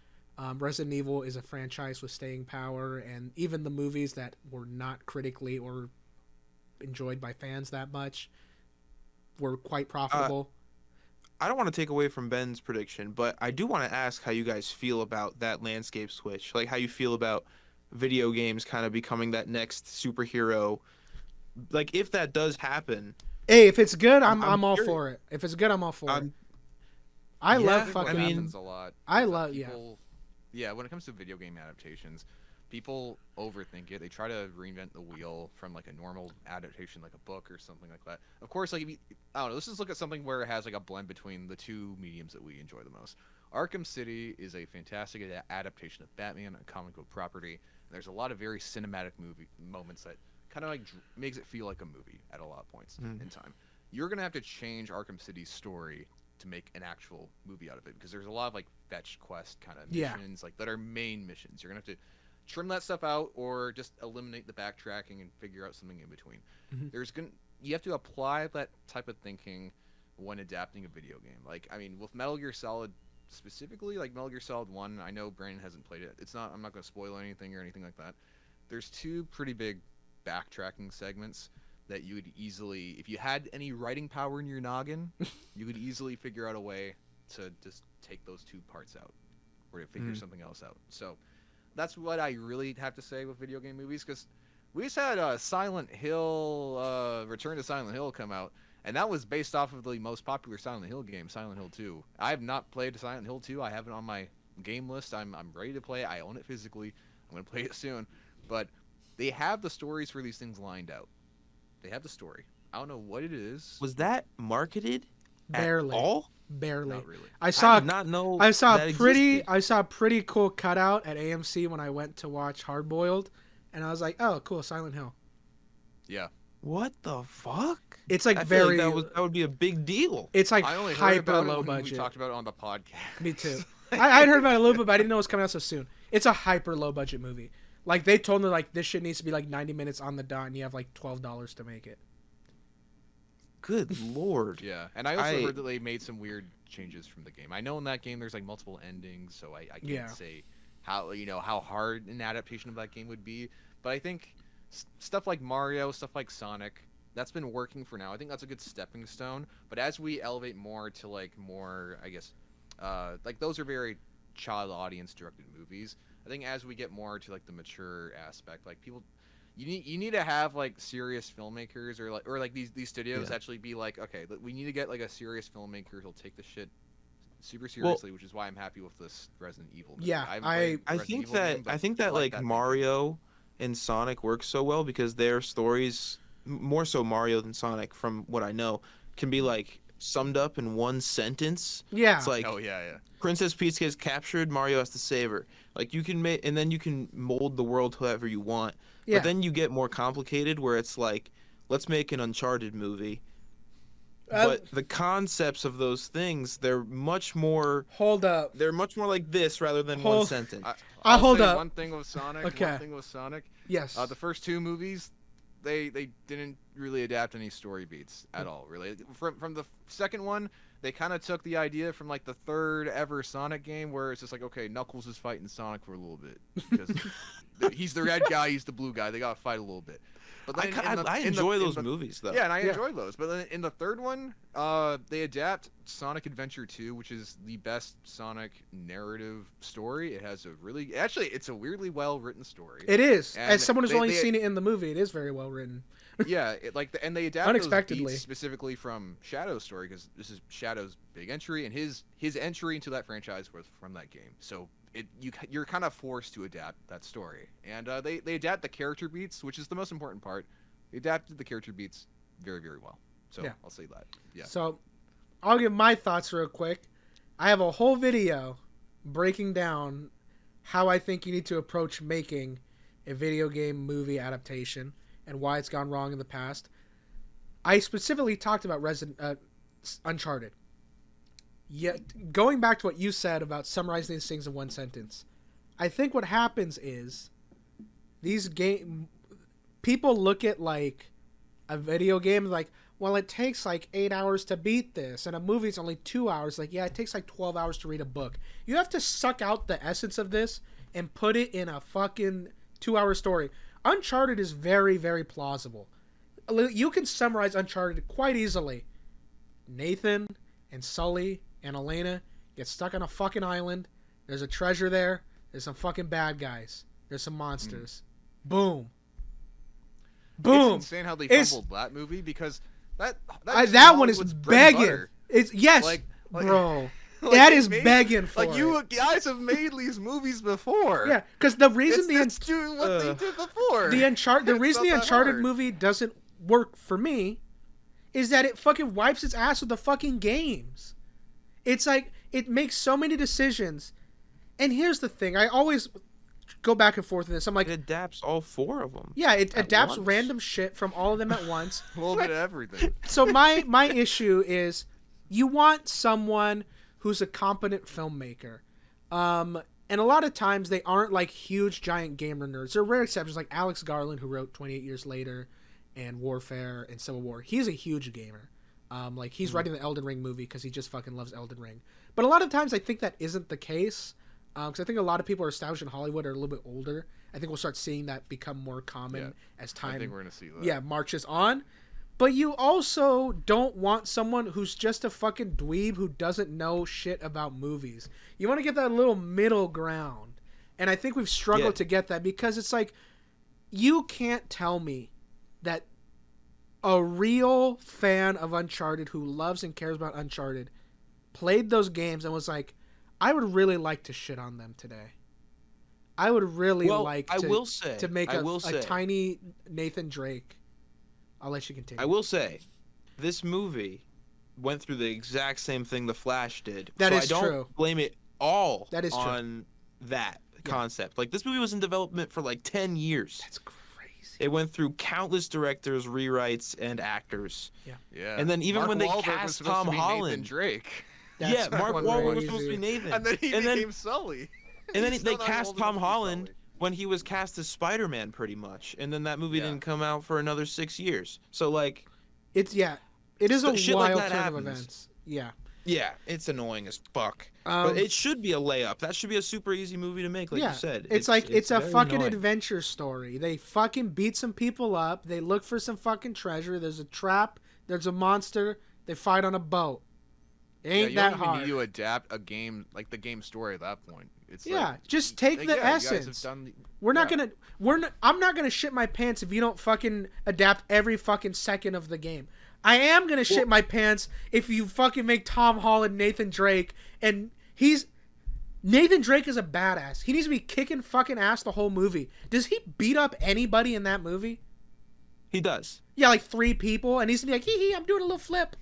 Resident Evil is a franchise with staying power, and even the movies that were not critically or enjoyed by fans that much were quite profitable. I don't want to take away from Ben's prediction, but I do want to ask how you guys feel about that landscape switch. Like how you feel about video games kind of becoming that next superhero. Like if that does happen, Hey, if it's good, I'm I'm all curious. for it. If it's good, I'm all for it. I'm- I Yeah, love I think What fucking. happens a lot. I is that love- yeah. people, yeah. When it comes to video game adaptations, people overthink it. They try to reinvent the wheel from like a normal adaptation, like a book or something like that. Of course, like if you, I don't know. Let's just look at something where it has like a blend between the two mediums that we enjoy the most. Arkham City is a fantastic adaptation of Batman, a comic book property. And there's a lot of very cinematic movie moments that kind of like makes it feel like a movie at a lot of points in time. You're gonna have to change Arkham City's story to make an actual movie out of it because there's a lot of like fetch quest kind of Yeah. missions like that are main missions. You're gonna have to trim that stuff out or just eliminate the backtracking and figure out something in between. Mhm. You have to apply that type of thinking when adapting a video game. Like I mean with Metal Gear Solid specifically, like Metal Gear Solid 1, I know Brandon hasn't played it. I'm not gonna spoil anything or anything like that. There's two pretty big backtracking segments that you would easily, if you had any writing power in your noggin, you could easily figure out a way to just take those two parts out or to figure something else out. So that's what I really have to say with video game movies because we just had Silent Hill, Return to Silent Hill come out, and that was based off of the most popular Silent Hill game, Silent Hill 2. I have not played Silent Hill 2. I have it on my game list. I'm ready to play it. I own it physically. I'm going to play it soon. But they have the stories for these things lined out. They have the story. I don't know what it is. was that marketed Barely. at all? Barely. Not really. I saw. I did not know. I saw that a pretty. existed. I saw a pretty cool cutout at AMC when I went to watch Hard Boiled, and I was like, "Oh, cool, Silent Hill." Yeah. What the fuck? It's like I feel very. that would be a big deal. It's like I only heard hyper about it low when budget. we talked about it on the podcast. Me too. I'd heard about it a little bit, but I didn't know it was coming out so soon. It's a hyper low budget movie. Like they told me, like this shit needs to be like 90 minutes on the dot, and you have like $12 to make it. Good lord. Yeah, and I also heard that they made some weird changes from the game. I know in that game there's like multiple endings, so I can't Yeah. say how hard an adaptation of that game would be. But I think stuff like Mario, stuff like Sonic, that's been working for now. I think that's a good stepping stone. But as we elevate more to like more, I guess, like those are very child audience directed movies. I think as we get more to like the mature aspect, like people. You need to have like serious filmmakers or like these studios actually be like, okay, we need to get like a serious filmmaker who'll take the shit super seriously, which is why I'm happy with this Resident Evil movie. Yeah, haven't played I Resident think Evil that game, but I think that like that Mario and Sonic work so well because their stories, more so Mario than Sonic, from what I know, can be like summed up in one sentence. Yeah. It's like, oh yeah. Princess Peach gets captured, Mario has to save her. Like you can make, and then you can mold the world however you want. Yeah. But then you get more complicated, where it's like, let's make an Uncharted movie. But the concepts of those things, they're much more. Hold up. They're much more like this rather than one Hold- sentence. I'll hold say up. One thing with Sonic. Okay. One thing with Sonic. Yes. The first two movies, they didn't really adapt any story beats at all. Really, from the second one, they kind of took the idea from like the third ever Sonic game, where it's just like, okay, Knuckles is fighting Sonic for a little bit because he's the red guy, he's the blue guy. They gotta fight a little bit. But then I enjoy those movies though. Yeah, and I enjoy those. But then in the third one, they adapt Sonic Adventure 2, which is the best Sonic narrative story. It has it's a weirdly well written story. It is. And As someone who's they- only they- seen it in the movie, it is very well written. Yeah, and they adapt Unexpectedly. those beats specifically from Shadow's story because this is Shadow's big entry, and his entry into that franchise was from that game. So you're kind of forced to adapt that story, and they adapt the character beats, which is the most important part. He adapted the character beats very, very well. So Yeah. I'll say that. Yeah. So I'll give my thoughts real quick. I have a whole video breaking down how I think you need to approach making a video game movie adaptation and why it's gone wrong in the past. I specifically talked about Uncharted. Yet, going back to what you said about summarizing these things in one sentence, I think what happens is people look at like a video game like, well, it takes like 8 hours to beat this, and a movie's only 2 hours. Like, yeah, it takes like 12 hours to read a book. You have to suck out the essence of this and put it in a fucking 2-hour story. Uncharted is very, very plausible. You can summarize Uncharted quite easily. Nathan and Sully and Elena get stuck on a fucking island. There's a treasure there. There's some fucking bad guys. There's some monsters. Boom. Boom. It's insane how they fumbled that movie because that one is bread and begging. butter. It's yes, Like, bro. like that they is made- begging for Like it. you guys have made these movies before. Yeah, because the reason It's doing what they did before. the reason the not that Uncharted hard. movie doesn't work for me is that it fucking wipes its ass with the fucking games. It's like it makes so many decisions. And here's the thing, I always go back and forth in this. I'm like, It adapts all 4 of them. yeah, it at adapts once. random shit from all of them at once. A little bit of everything. So my issue is you want someone who's a competent filmmaker. And a lot of times they aren't like huge giant gamer nerds. There are rare exceptions like Alex Garland, who wrote 28 Years Later and Warfare and Civil War. He's a huge gamer. Like he's writing the Elden Ring movie because he just fucking loves Elden Ring. But a lot of times I think that isn't the case. Because I think a lot of people are established in Hollywood are a little bit older. I think we'll start seeing that become more common as time I think we're gonna see that. marches on. But you also don't want someone who's just a fucking dweeb who doesn't know shit about movies. You want to get that little middle ground. And I think we've struggled to get that because it's like, you can't tell me that a real fan of Uncharted who loves and cares about Uncharted played those games and was like, I would really like to shit on them today. I would really like to make a tiny Nathan Drake. I'll let you continue. I will say, this movie went through the exact same thing The Flash did. That is I don't true. blame it all That is true. on that concept. Like, this movie was in development for like 10 years. That's crazy. It went through countless directors, rewrites, and actors. Yeah. And then even Mark when they Wahlberg was cast supposed Tom to be Nathan Holland, Drake. That's Mark fucking Wahlberg was crazy. supposed to be Nathan. And then he became Sully. And then He's they still not cast old Tom enough to be Holland Sully. when he was cast as Spider-Man, pretty much. And then that movie Yeah. didn't come out for another 6 years. So, like, It is a shit like wild that turn of happens. events. Yeah. yeah, it's annoying as fuck. But it should be a layup. That should be a super easy movie to make, like you said. It's a very fucking annoying. adventure story. They fucking beat some people up. They look for some fucking treasure. There's a trap. There's a monster. They fight on a boat. It ain't you that don't even hard. need to adapt a game like the game story at that point. It's just take the you guys have essence. done I'm not gonna shit my pants if you don't fucking adapt every fucking second of the game. I am gonna shit my pants if you fucking make Tom Holland Nathan Drake, and Nathan Drake is a badass. He needs to be kicking fucking ass the whole movie. Does he beat up anybody in that movie? He does. Yeah, like 3 people, and he's gonna be like, hee, I'm doing a little flip.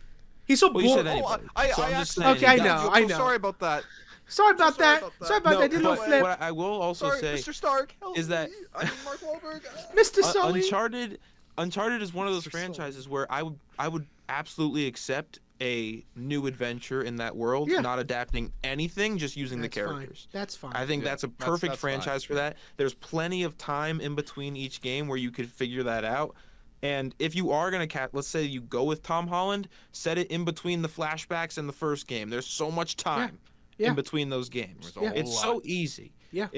He's so Well, you said bored. anybody. I So I'm just actually- saying Okay, I he know, does. I I'm know. sorry about that. Sorry about Sorry that. about that. Sorry about No, that. Did a little but flip. what I will also Sorry, say Mr. Stark. Help is that- me. I'm Mark Wahlberg. Mr. Sully. Uncharted is one of those Mr. Sully. franchises where I would absolutely accept a new adventure in that world, Yeah. not adapting anything, just using That's the characters. fine. That's fine. I think Yeah, that's a that's- perfect that's fine. franchise for that. There's plenty of time in between each game where you could figure that out. And if you are going to let's say you go with Tom Holland, set it in between the flashbacks and the first game. There's so much time Yeah. in between those games. There's a whole It's so lot. easy. Yeah.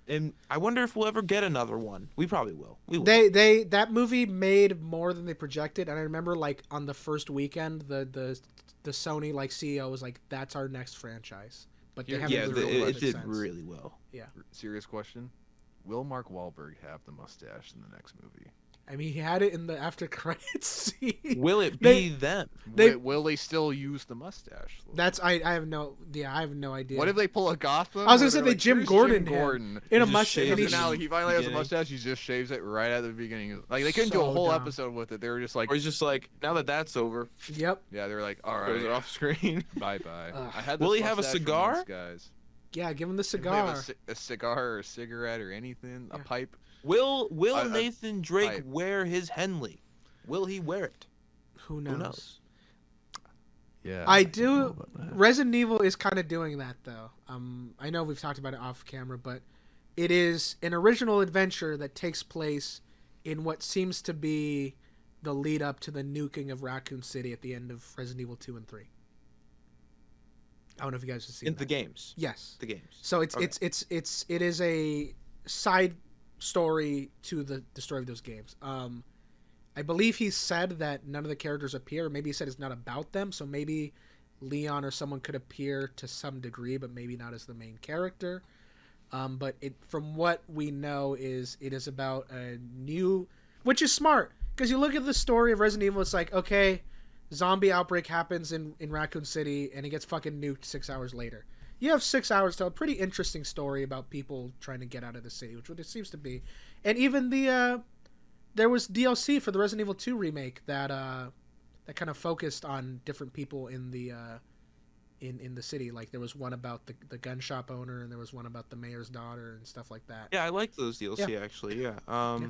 And I wonder if we'll ever get another one. We probably will. We will. That movie made more than they projected, and I remember like on the first weekend, the Sony like CEO was like, "That's our next franchise," but they Yeah, haven't yeah, really it realized did since. really well. Yeah. Serious question. Will Mark Wahlberg have the mustache in the next movie? I mean, he had it in the after credits scene. Will it be them? Will they still use the mustache? That's I have no idea. What if they pull a Gotham? I was gonna where say they're they like, Jim "Here's Gordon Jim him Gordon in a just mustache. shaves And it. Now he finally has a Beginning. mustache. He just shaves it right at the beginning. Like they couldn't do So a whole dumb. episode with it. They were just like, Or he's just like, now that that's over, Yep. yeah, they were like, all goes right, off screen. bye bye. Ugh. I had. Will this he have a mustache for cigar? months, guys. Yeah, give him the Will he have cigar. a cigar or a cigarette or anything? A Yeah. pipe? Will I- Nathan Drake I- wear his Henley? Will he wear it? Who knows? Who knows? Yeah. I do. Resident Evil is kind of doing that though. I know we've talked about it off camera, but it is an original adventure that takes place in what seems to be the lead up to the nuking of Raccoon City at the end of Resident Evil 2 and 3. I don't know if you guys have seen In that. the games. Yes. The games. So it Okay. is a side story to the story of those games. I believe he said that none of the characters appear. Or maybe he said it's not about them. So maybe Leon or someone could appear to some degree, but maybe not as the main character. But from what we know it is about a new, which is smart because you look at the story of Resident Evil. It's like, okay, zombie outbreak happens in Raccoon City and it gets fucking nuked 6 hours later. You have 6 hours to tell a pretty interesting story about people trying to get out of the city, which it seems to be. And even there was DLC for the Resident Evil 2 remake that kind of focused on different people in the in the city. Like there was one about the gun shop owner, and there was one about the mayor's daughter and stuff like that. Yeah, I like those DLC actually. Yeah. Yeah.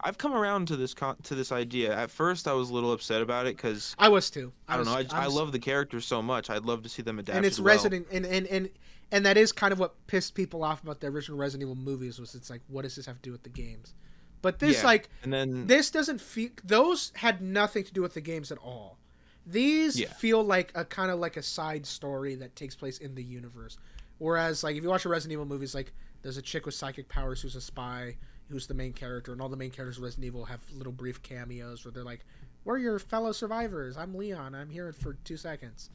I've come around to this idea. At first, I was a little upset about it because I was too. I don't know. I love the characters so much. I'd love to see them adapt. And it's as well. Resident and that is kind of what pissed people off about the original Resident Evil movies was it's like, what does this have to do with the games? But this and then this doesn't feel, those had nothing to do with the games at all. These feel like a kind of like a side story that takes place in the universe. Whereas like if you watch a Resident Evil movies, like there's a chick with psychic powers who's a spy who's the main character, and all the main characters of Resident Evil have little brief cameos where they're like, we're your fellow survivors. I'm Leon. I'm here for 2 seconds.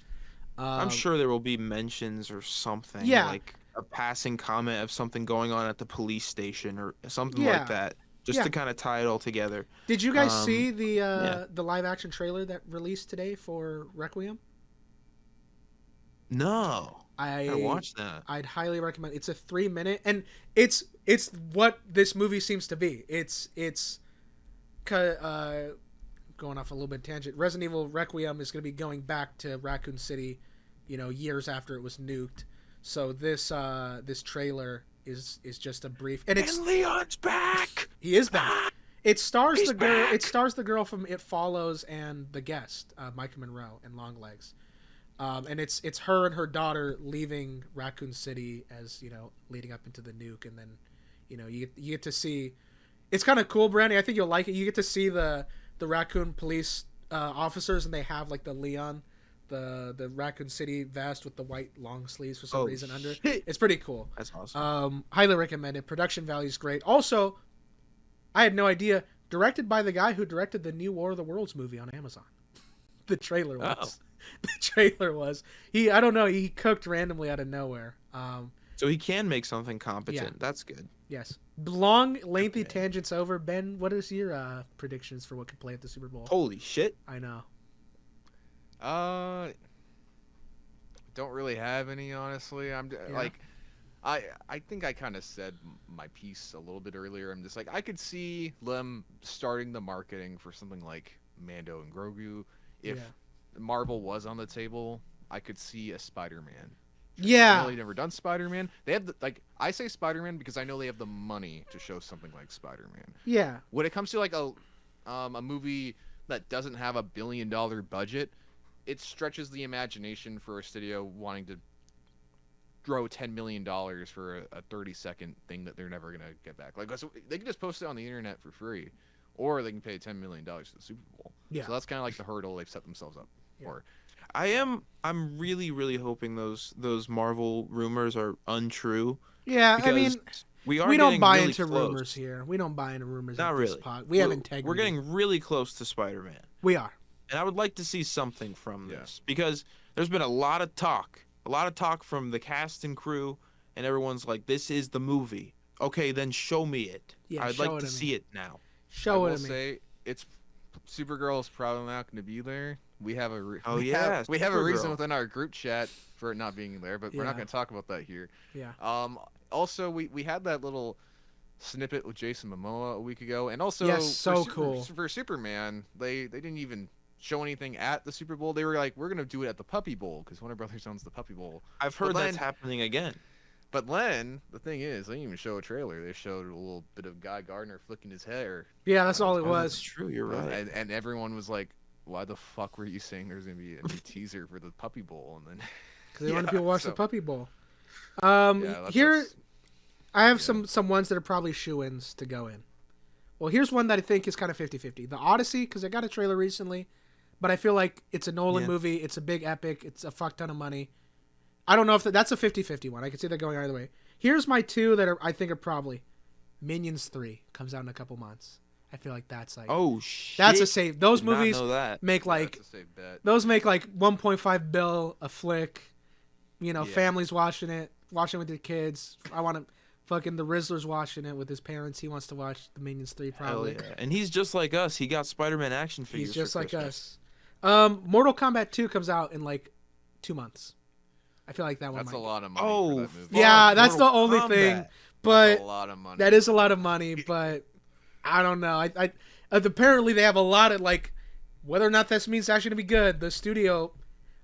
I'm sure there will be mentions or something. Yeah. Like a passing comment of something going on at the police station or something like that. Just to kind of tie it all together. Did you guys see the live action trailer that released today for Requiem? No. I gotta watch that. I'd highly recommend. It's a 3-minute, and it's what this movie seems to be. It's going off a little bit tangent. Resident Evil Requiem is going to be going back to Raccoon City, years after it was nuked. So this trailer is just a brief, and Leon's back. He is back. It stars He's the girl. back. It stars the girl from It Follows and The Guest, Micah Monroe and Longlegs. And it's her and her daughter leaving Raccoon City as leading up into the nuke, and then you get to see. It's kind of cool, Brandy. I think you'll like it. You get to see the Raccoon police officers, and they have like the Leon, the Raccoon City vest with the white long sleeves for some reason under. It's pretty cool. That's awesome. Highly recommend it. Production value is great. Also, I had no idea. Directed by the guy who directed the new War of the Worlds movie on Amazon. The trailer was. Oh. The trailer was. I don't know. He cooked randomly out of nowhere. So he can make something competent. Yeah. That's good. Yes. Long, lengthy tangents over. Ben, what is your predictions for what could play at the Super Bowl? Holy shit. I know. Don't really have any, honestly. I think I kind of said my piece a little bit earlier. I'm just like, I could see them starting the marketing for something like Mando and Grogu. If Marvel was on the table, I could see a Spider-Man. Yeah. I know they've never done Spider-Man. They have I say Spider-Man because I know they have the money to show something like Spider-Man. Yeah. When it comes to like a movie that doesn't have $1 billion budget, it stretches the imagination for a studio wanting to throw $10 million for a 30-second thing that they're never gonna get back. Like, so they can just post it on the internet for free, or they can pay $10 million to the Super Bowl. Yeah. So that's kind of like the hurdle they've set themselves up for. I'm really, really hoping those Marvel rumors are untrue. Yeah, I mean, we don't getting buy really into close. rumors here. We don't buy into rumors. Not at really. This pod. We have integrity. We're getting really close to Spider-Man. We are. And I would like to see something from this because there's been a lot of talk from the cast and crew, and everyone's like, "This is the movie." Okay, then show me it. Yeah, I'd show like it to to see me. it now. Show I it will to me. say it's Supergirl is probably not going to be there. We have a Oh, we have a reason Supergirl. within our group chat for it not being there, but we're not Yeah. going to talk about that here. Yeah. Also we had that little snippet with Jason Momoa a week ago, and also Yes, so cool. for Superman, they didn't even show anything at the Super Bowl. They were like, we're going to do it at the Puppy Bowl because Warner Brothers owns the Puppy Bowl. I've heard But that's then- happening again. But then the thing is, they didn't even show a trailer. They showed a little bit of Guy Gardner flicking his hair, Yeah, that's all it Oh, that's was. true. You're right. and everyone was like, "Why the fuck were you saying there's gonna be a new teaser for the Puppy Bowl?" And then Because they want people to watch the so- Puppy Bowl. yeah, Here, that's- I have yeah. some ones that are probably shoe-ins to go in. Well, here's one that I think is kind of 50-50. The Odyssey, because I got a trailer recently, but I feel like it's a Nolan Yeah. movie. It's a big epic. It's a fuck ton of money. I don't know if that's a 50-50 one. I can see that going either way. Here's my two that I think are probably Minions 3 comes out in a couple months. I feel like that's like Oh shit! that's a safe. Those Did not movies know that. make yeah, like that's a safe bet. those make like 1.5 bill a flick. You know, Yeah. families watching it with their kids. I want to fucking the Rizzler's watching it with his parents. He wants to watch the Minions 3 Hell probably. yeah! And he's just like us. He got Spider-Man action figures. He's just for like Christmas. us. Mortal Kombat 2 comes out in like 2 months. I feel like that one That's might. a lot of money Oh, for that movie. Yeah, fuck, that's the Mortal only Kombat. thing. That's But a lot of money. that is a lot of money, but I don't know. I apparently they have a lot of like whether or not this means it's actually gonna be good. The studio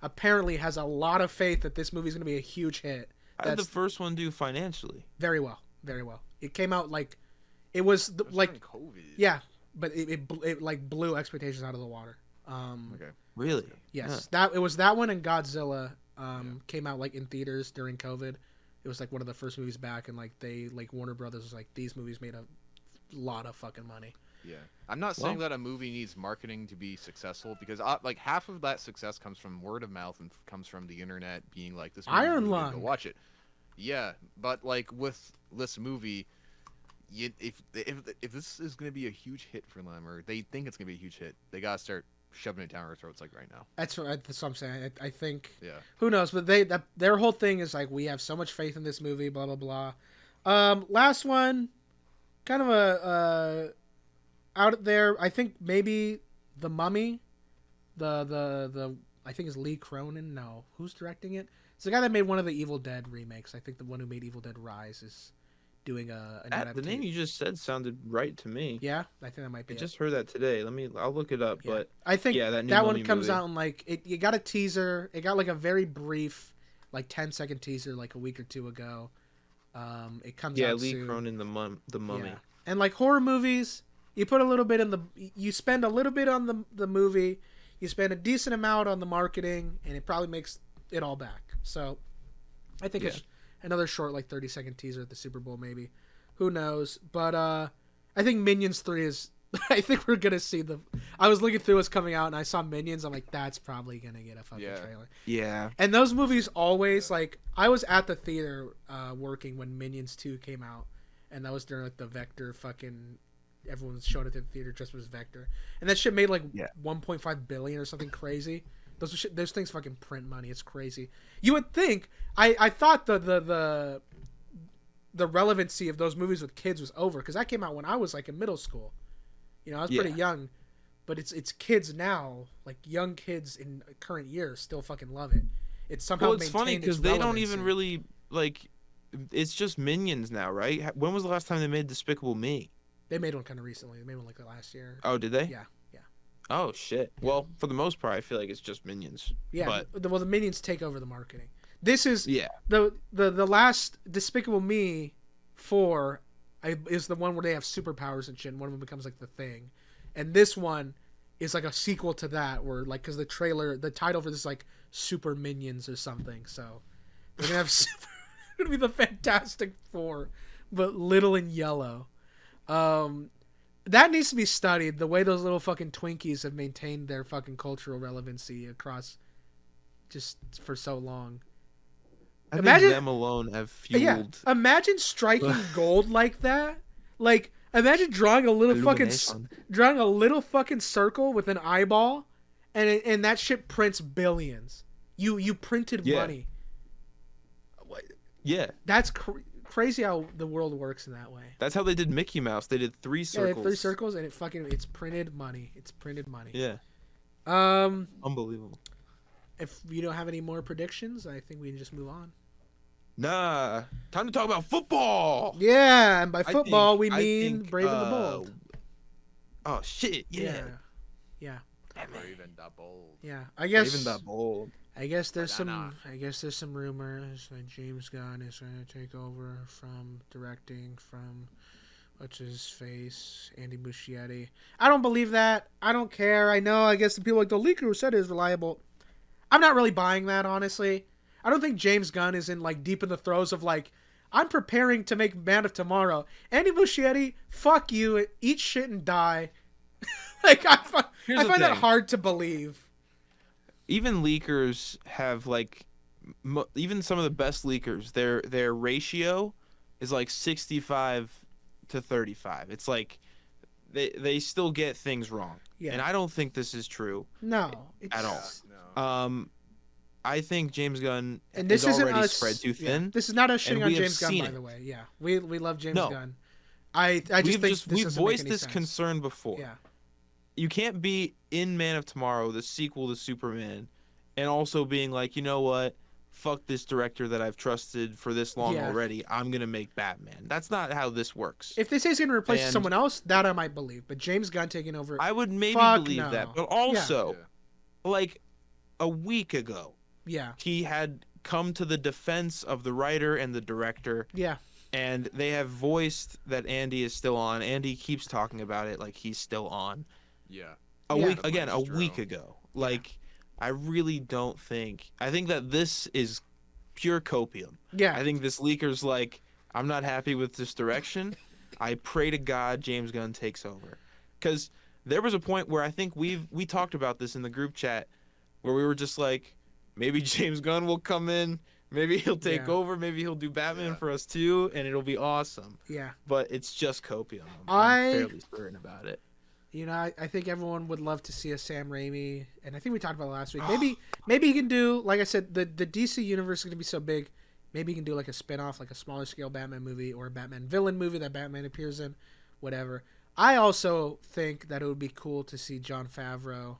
apparently has a lot of faith that this movie's gonna be a huge hit. How did the That's first one do financially? very well, very well. It came out like it was It was like during COVID. yeah, but it like blew expectations out of the water. Okay. Really? Yes, it was that one and Godzilla came out like in theaters during COVID. It was like one of the first movies back, and like Warner Brothers was like these movies made a lot of fucking money. Yeah, I'm not saying Well- that a movie needs marketing to be successful because like half of that success comes from word of mouth and comes from the internet being like this. Movie is Iron really good, Lung. go watch it. Yeah, but like with this movie, if this is gonna be a huge hit for them or they think it's gonna be a huge hit, they gotta start shoving it down our throats like right now. That's what I'm saying. I think Yeah. who knows, but their whole thing is like we have so much faith in this movie, blah blah blah. Last one, kind of a out there. I think maybe The Mummy, the I think is Lee Cronin. No, who's directing it? It's the guy that made one of the Evil Dead remakes. I think the one who made Evil Dead Rise is doing an The adaptation. name you just said sounded right to me. Yeah, I think that might be. I it. just heard that today. I'll look it up. Yeah. But I think yeah, that new that one Mummy comes movie. out in like you got a teaser. It got like a very brief, like 10-second teaser, like a week or two ago. It comes yeah, out Lee soon. Cronin, the Mummy. Yeah. And like horror movies, you put a little bit in you spend a little bit on the movie, you spend a decent amount on the marketing, and it probably makes it all back. So, I think it's another short, like 30-second teaser at the Super Bowl, maybe. Who knows? But I think Minions 3 is. I think we're gonna see I was looking through what's coming out, and I saw Minions. I'm like, that's probably gonna get a fucking trailer. Yeah. And those movies always like I was at the theater working when Minions 2 came out, and that was during like the Vector fucking everyone showed it at the theater just as Vector, and that shit made like 1.5 billion or something crazy. Those things fucking print money. It's crazy. You would think I thought the relevancy of those movies with kids was over because that came out when I was like in middle school. You know, I was pretty young, but it's kids now, like young kids in current years, still fucking love it. It's somehow Well, it's funny because because they don't even really like. It's just Minions now, right? When was the last time they made Despicable Me? They made one kind of recently. They made one like last year. Oh, did they? Yeah. Oh shit. Yeah. Well, for the most part, I feel like it's just Minions. Yeah. But Well, the Minions take over the marketing. This is yeah. the last Despicable Me 4 is the one where they have superpowers and shit. And one of them becomes like the Thing, and this one is like a sequel to that, where like because the title for this is like Super Minions or something. So they're gonna have it's gonna be the Fantastic Four, but little and yellow. That needs to be studied. The way those little fucking Twinkies have maintained their fucking cultural relevancy across just for so long. I Imagine- think them alone have fueled. Yeah, imagine striking gold like that. Like, imagine drawing a little Illumination. fucking circle with an eyeball, and that shit prints billions. You printed Yeah. money. Yeah. That's crazy how the world works in that way. That's how they did Mickey Mouse. They did 3 Yeah, circles. they have 3 circles, and it's printed money. It's printed money. Yeah. Um, Unbelievable. if you don't have any more predictions, I think we can just move on. Nah. Time to talk about football. Yeah, and by I football think- we I mean think, Brave and the Bold. Oh shit! Yeah. Yeah. Brave and the Bold. Yeah. I guess. Even that bold. I guess there's Banana. some rumors that James Gunn is going to take over from directing from what's his face, Andy Muschietti. I don't believe that. I don't care. I know. I guess the people like the leaker who said it is reliable. I'm not really buying that, honestly. I don't think James Gunn is in like deep in the throes of like I'm preparing to make Man of Tomorrow. Andy Muschietti, fuck you, eat shit and die. Like I find that hard to believe. Even leakers have like, even some of the best leakers, their ratio is like 65 to 35. It's like they still get things wrong. Yeah. And I don't think this is true No, it's, at all. No. I think James Gunn And this is isn't already us spread too yeah. thin. This is not us and shitting on we have James Gunn, seen by it. the way. Yeah, we love James No. Gunn. I just think this we've doesn't make voiced any this sense. concern before. Yeah, You can't be in Man of Tomorrow, the sequel to Superman, and also being like, you know what? Fuck this director that I've trusted for this long Yeah. already. I'm gonna make Batman. That's not how this works. if they say he's going to replace And- someone else, that I might believe. But James Gunn taking over, I would maybe Fuck believe no. that, but also, Yeah. like a week ago, yeah, he had come to the defense of the writer and the director, yeah, and they have voiced that Andy is still on. Andy keeps talking about it like he's still on. Yeah. A Yeah. week again, a Maestro. week ago. Like, I really don't think. I think that this is pure copium. yeah. I think this leaker's like, I'm not happy with this direction. I pray to God James Gunn takes over, because there was a point where I think we talked about this in the group chat, where we were just like, maybe James Gunn will come in, maybe he'll take Yeah. over, maybe he'll do Batman Yeah. for us too, and it'll be awesome. Yeah. But it's just copium. I'm I- fairly certain about it. You know, I think everyone would love to see a Sam Raimi, and I think we talked about it last week. Maybe he can do, like I said, the DC universe is going to be so big. Maybe he can do like a spin-off, like a smaller scale Batman movie or a Batman villain movie that Batman appears in, whatever. I also think that it would be cool to see Jon Favreau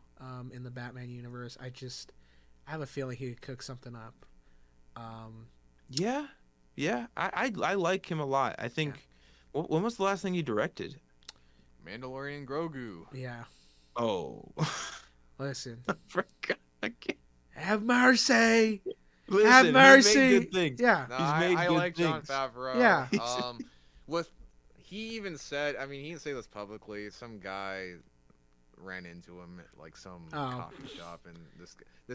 in the Batman universe. I have a feeling he could cook something up. Yeah. I like him a lot. I think. When was the last thing you directed? Mandalorian Grogu. Yeah. Oh. Listen. I forgot. I can't- Have mercy. Listen, Have he's mercy. made good things. Yeah. No, He's made I good like Jon things. Favreau. Yeah. With he even said, I mean, he didn't say this publicly. Some guy ran into him at like some coffee shop, and this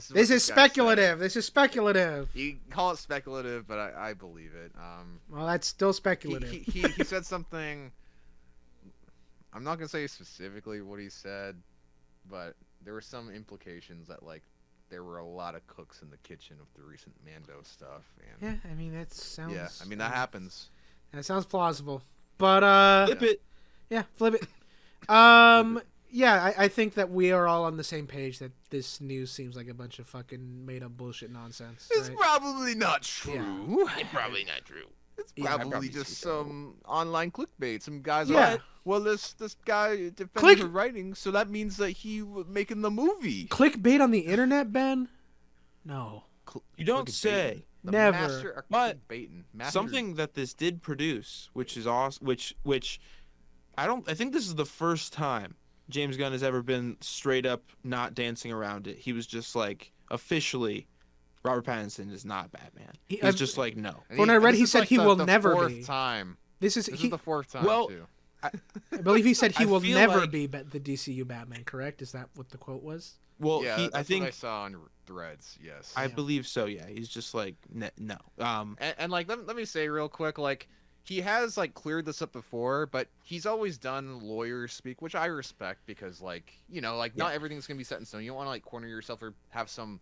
is what This is guy said. speculative. This is speculative. You call it speculative, but I believe it. Well, that's still speculative. He said something. I'm not gonna say specifically what he said, but there were some implications that like there were a lot of cooks in the kitchen of the recent Mando stuff. And Yeah, I mean that sounds. yeah, I mean that happens. That sounds plausible, but Flip it. yeah, flip it. Yeah, I think that we are all on the same page that this news seems like a bunch of fucking made up bullshit nonsense. It's right? probably not true. It's probably not true. It's Yeah, probably probably just so. some online clickbait. Some guys Yeah. are like, well, this guy defended Click- her writing, so that means that he was making the movie. Clickbait on the internet, Ben? No, You don't Clickbaiting. say. The Never. Master of But clickbaiting. Master- Something that this did produce, which is awesome, which I think this is the first time James Gunn has ever been straight up not dancing around it. He was just like, officially, Robert Pattinson is not Batman. He's just like, no. And When I read, this he is said like he the- will the never fourth be. time. this is This he. is the fourth time Well, too. I believe he said he I will feel never like- be the DCU Batman. Correct? Is that what the quote was? Well, Yeah, I that's think what I saw on Threads. Yes. I believe so. Yeah, he's just like, no. And like let me say real quick, like he has like cleared this up before, but he's always done lawyer speak, which I respect because like like not everything's gonna be set in stone. You don't want to like corner yourself or have some,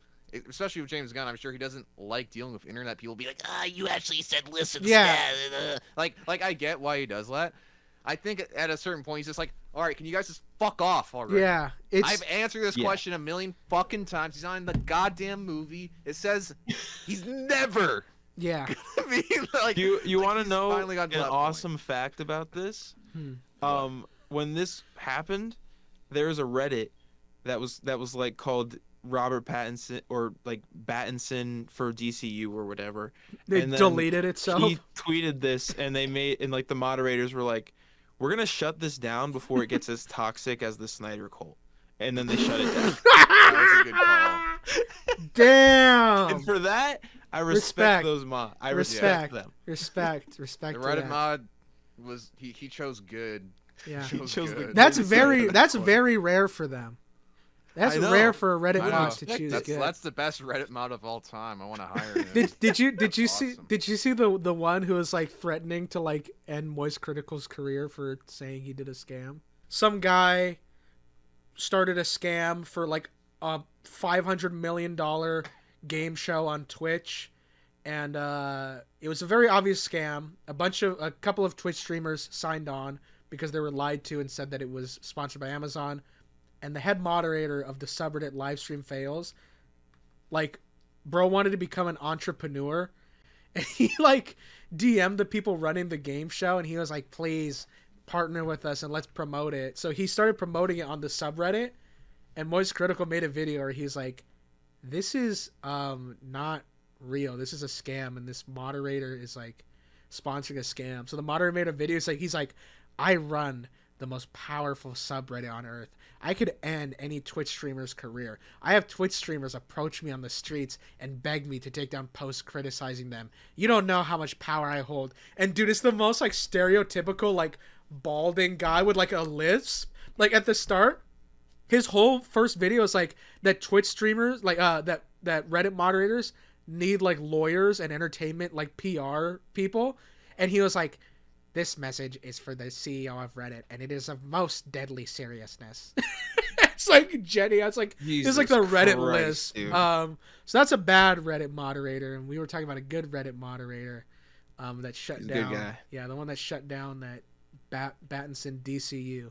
especially with James Gunn. I'm sure he doesn't like dealing with internet people. Be like, you actually said listen. Yeah. Like I get why he does that. I think at a certain point he's just like, all right, can you guys just fuck off already? Yeah, it's I've answered this Yeah. question a million fucking times. He's not in the goddamn movie. It says he's never Yeah. I mean, like, You like want to he's know finally an gotten to that point. awesome fact about this? Hmm. When this happened, there was a Reddit that was like called Robert Pattinson or like Battinson for DCU or whatever. They And then deleted itself. he tweeted this, and they made and like the moderators were like, "We're gonna shut this down before it gets as toxic as the Snyder Cult," and then they shut it down. That was a good call. Damn. And for that, I Respect. respect those mods. I respect them. Respect The to Reddit that. mod was he chose good. Yeah. He chose chose the- good. That's They decided that's that. very rare for them. That's I know. rare for a Reddit I mod know. to choose That's- good. That's the best Reddit mod of all time. I want to hire him. Did you That's see awesome. did you see the one who was like threatening to like end Moist Critical's career for saying he did a scam? Some guy started a scam for like a $500 million game show on Twitch, and it was a very obvious scam. A couple of Twitch streamers signed on because they were lied to and said that it was sponsored by Amazon. And the head moderator of the subreddit Livestream Fails, like, bro wanted to become an entrepreneur, and he like DM'd the people running the game show, and he was like, please partner with us and let's promote it. So he started promoting it on the subreddit, and Moist Critical made a video where he's like, this is not real, this is a scam, and this moderator is like sponsoring a scam. So the moderator made a video, he's like, I run the most powerful subreddit on earth. I could end any Twitch streamer's career. I have Twitch streamers approach me on the streets and beg me to take down posts criticizing them. You don't know how much power I hold. And dude, it's the most like stereotypical like balding guy with like a lisp. Like at the start, his whole first video is like that Twitch streamers, like that Reddit moderators need like lawyers and entertainment like PR people. And he was like, this message is for the CEO of Reddit, and it is of most deadly seriousness. It's like Jenny. It's like it's like the Reddit list. Dude. So that's a bad Reddit moderator, and we were talking about a good Reddit moderator, that shut He's a down. good guy. Yeah, the one that shut down that Battinson DCU.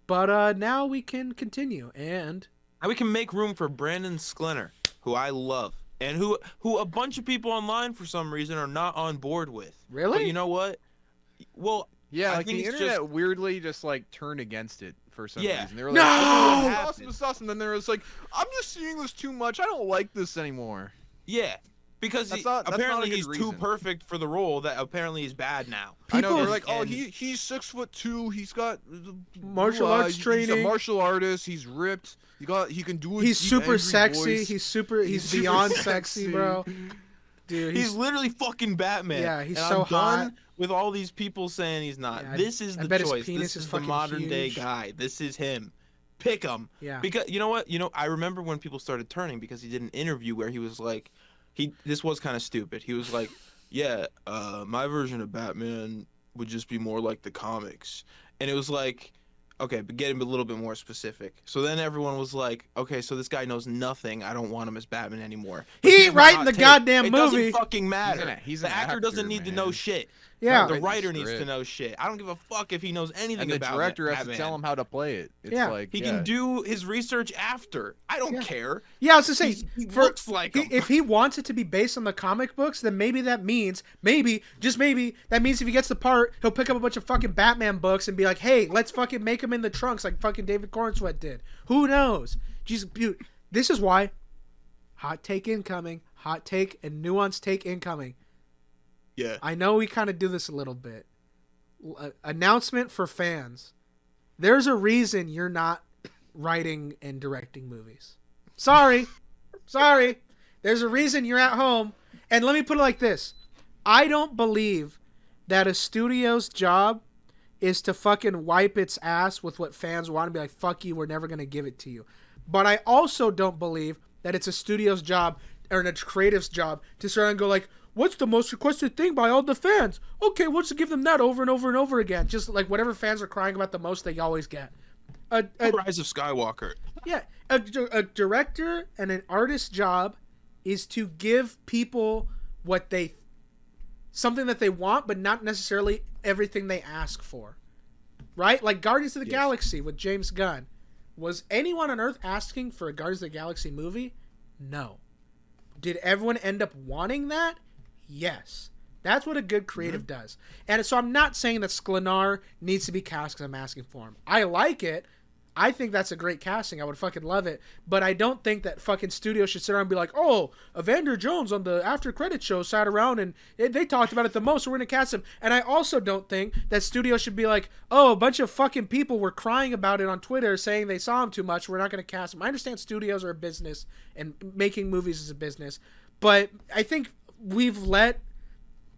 But now we can continue, and Now we can make room for Brandon Sklenner, who I love, and who a bunch of people online for some reason are not on board with. really, But you know what? Well, Yeah, I like think the it's internet just- weirdly just like turned against it for some Yeah. reason. They were No! like, "Oh, What it's awesome, happened? it's awesome." Then there was like, "I'm just seeing this too much. I don't like this anymore." yeah, because That's not a apparently good he's too reason. perfect for the role that apparently he's bad now. I know People- they're like, "Oh, and- he's 6'2". He's got Martial blue arts eyes, He's training. a martial artist. He's ripped. He can do it. he's deep, super angry sexy. voice. He's super beyond sexy, bro. Dude, He's literally fucking Batman. Yeah, he's and so I'm done hot. with all these people saying he's not. Yeah, This is I the bet his choice. penis This is is the fucking modern day huge. guy. This is him. Pick him. yeah. Because you know what? I remember when people started turning because he did an interview where he was like, this was kind of stupid. He was like, yeah, my version of Batman would just be more like the comics, and it was like, okay, but get him a little bit more specific. So then everyone was like, okay, so this guy knows nothing. I don't want him as Batman anymore. But He here's ain't my writing hot the take. goddamn It movie. doesn't fucking matter. He's The an actor doesn't actor, need to man. know shit. Yeah. The Write the writer needs to script. know shit. I don't give a fuck if he knows anything And the about director has Batman. to tell him how to play it. It's Yeah. like He yeah. can do his research after. I don't Yeah. care. Yeah, I was to say, He for- looks like him. if he wants it to be based on the comic books, then maybe that means, just maybe, that means if he gets the part, he'll pick up a bunch of fucking Batman books and be like, hey, let's fucking make him in the trunks like fucking David Cornsweet did. Who knows? Jesus, dude, this is why, hot take incoming, hot take and nuanced take incoming. Yeah. I know we kind of do this a little bit. Announcement for fans. There's a reason you're not writing and directing movies. Sorry. There's a reason you're at home. And let me put it like this. I don't believe that a studio's job is to fucking wipe its ass with what fans want and be like, fuck you, we're never going to give it to you. But I also don't believe that it's a studio's job or a creative's job to start and go like, what's the most requested thing by all the fans? Okay, we'll just give them that over and over and over again. Just like whatever fans are crying about the most, they always get. Rise of Skywalker. Yeah, a director and an artist's job is to give people something that they want, but not necessarily everything they ask for. Right? Like Guardians of the Galaxy with James Gunn. Was anyone on Earth asking for a Guardians of the Galaxy movie? No. Did everyone end up wanting that? Yes. That's what a good creative does. And so I'm not saying that Sklenar needs to be cast because I'm asking for him. I like it. I think that's a great casting. I would fucking love it. But I don't think that fucking studios should sit around and be like, oh, Evander Jones on the after credit show sat around and they talked about it the most, so we're going to cast him. And I also don't think that studios should be like, oh, a bunch of fucking people were crying about it on Twitter saying they saw him too much. We're not going to cast him. I understand studios are a business and making movies is a business. But I think we've let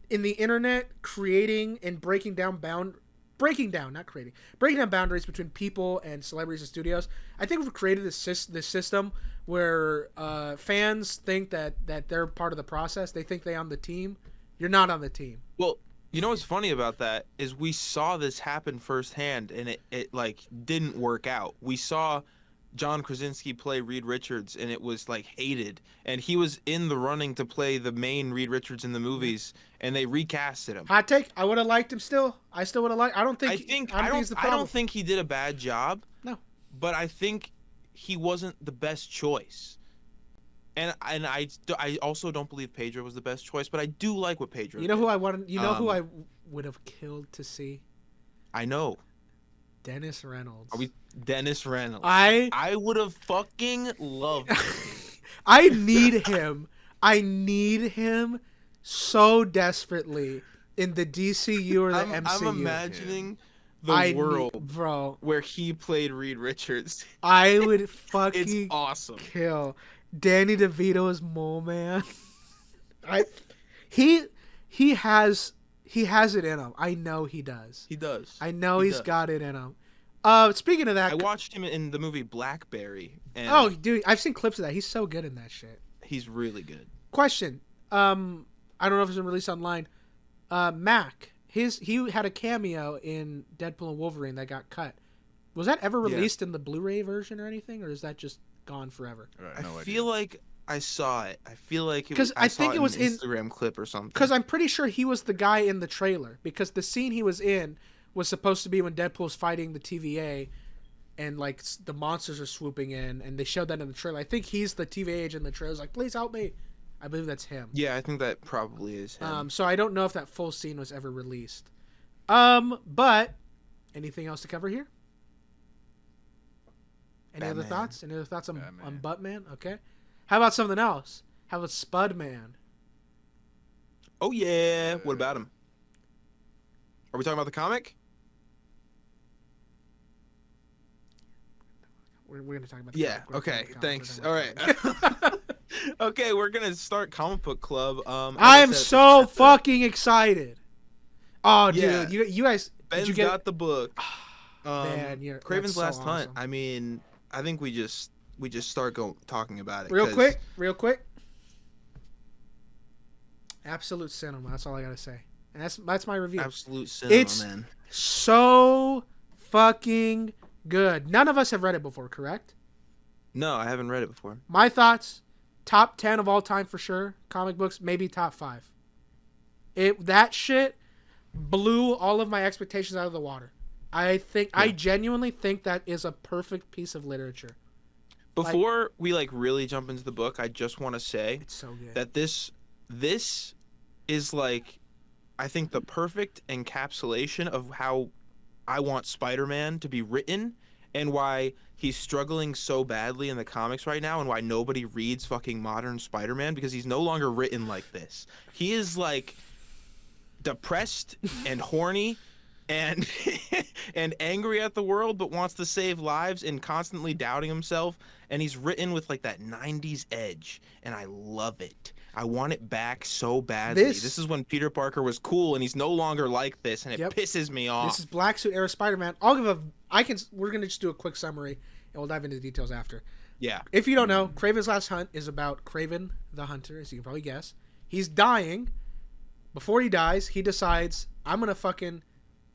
in the internet creating and breaking down boundaries between people and celebrities and studios. I think we've created this system where fans think that they're part of the process. They think they're on the team. You're not on the team. Well, you know what's funny about that is we saw this happen firsthand, and it like didn't work out. We saw John Krasinski play Reed Richards, and it was like hated. And he was in the running to play the main Reed Richards in the movies, and they recasted him. Hot take. I would have liked him still. I still would have liked. I don't think I don't think he did a bad job. No. But I think he wasn't the best choice. And I also don't believe Pedro was the best choice, but I do like what Pedro You know did. who I wanted? You know who I would have killed to see? I know. Dennis Reynolds. Dennis Reynolds. I would have fucking loved him. I need him. I need him so desperately in the DCU or the MCU. I'm imagining the world bro, where he played Reed Richards. I would fucking It's awesome. kill Danny DeVito as Mole Man. He has it in him. I know he does. He does. I know He he's does. got it in him. Speaking of that, I watched him in the movie Blackberry. And oh, dude, I've seen clips of that. He's so good in that shit. he's really good. Question. I don't know if it's been released online. Mac, he had a cameo in Deadpool and Wolverine that got cut. Was that ever released in the Blu-ray version or anything, or is that just gone forever? Right, no I idea. feel like I saw it. I feel like I think it was an in Instagram clip or something. Because I'm pretty sure he was the guy in the trailer. Because the scene he was in was supposed to be when Deadpool's fighting the TVA, and like the monsters are swooping in, and they showed that in the trailer. I think he's the TVA agent in the trailer. He's like, "Please help me." I believe that's him. Yeah, I think that probably is him. So I don't know if that full scene was ever released. But anything else to cover here? Any other Batman. thoughts? Any other thoughts on Batman. Buttman? Okay. How about something else? How about Spudman? Oh yeah. What about him? Are we talking about the comic? We're going to talk about the Yeah. comic. We're Okay. gonna Thanks. talk All about right. the comic. Okay, we're gonna start comic book club. I am so fucking excited. Oh, dude, Yeah. you guys, Ben's did you get? got the book. Man, Craven's that's so Last Hunt. awesome. I mean, I think we just start talking about it. Real 'cause- quick. Absolute cinema. That's all I gotta say, and that's my review. Absolute cinema, It's- man. So fucking good. None of us have read it before, correct? No, I haven't read it before. My thoughts: top 10 of all time for sure. Comic books, maybe top 5. That shit blew all of my expectations out of the water. I genuinely think that is a perfect piece of literature. Before we really jump into the book, I just want to say It's so good. that this is I think the perfect encapsulation of how I want Spider-Man to be written and why he's struggling so badly in the comics right now and why nobody reads fucking modern Spider-Man, because he's no longer written like this. He is depressed and horny and and angry at the world, but wants to save lives and constantly doubting himself, and he's written with that 90s edge, and I love it. I want it back so badly. This is when Peter Parker was cool, and he's no longer like this, and it pisses me off. This is Black Suit era Spider-Man. We're gonna just do a quick summary, and we'll dive into the details after. Yeah. If you don't know, Kraven's Last Hunt is about Kraven the Hunter, as you can probably guess. He's dying. Before he dies, he decides, I'm gonna fucking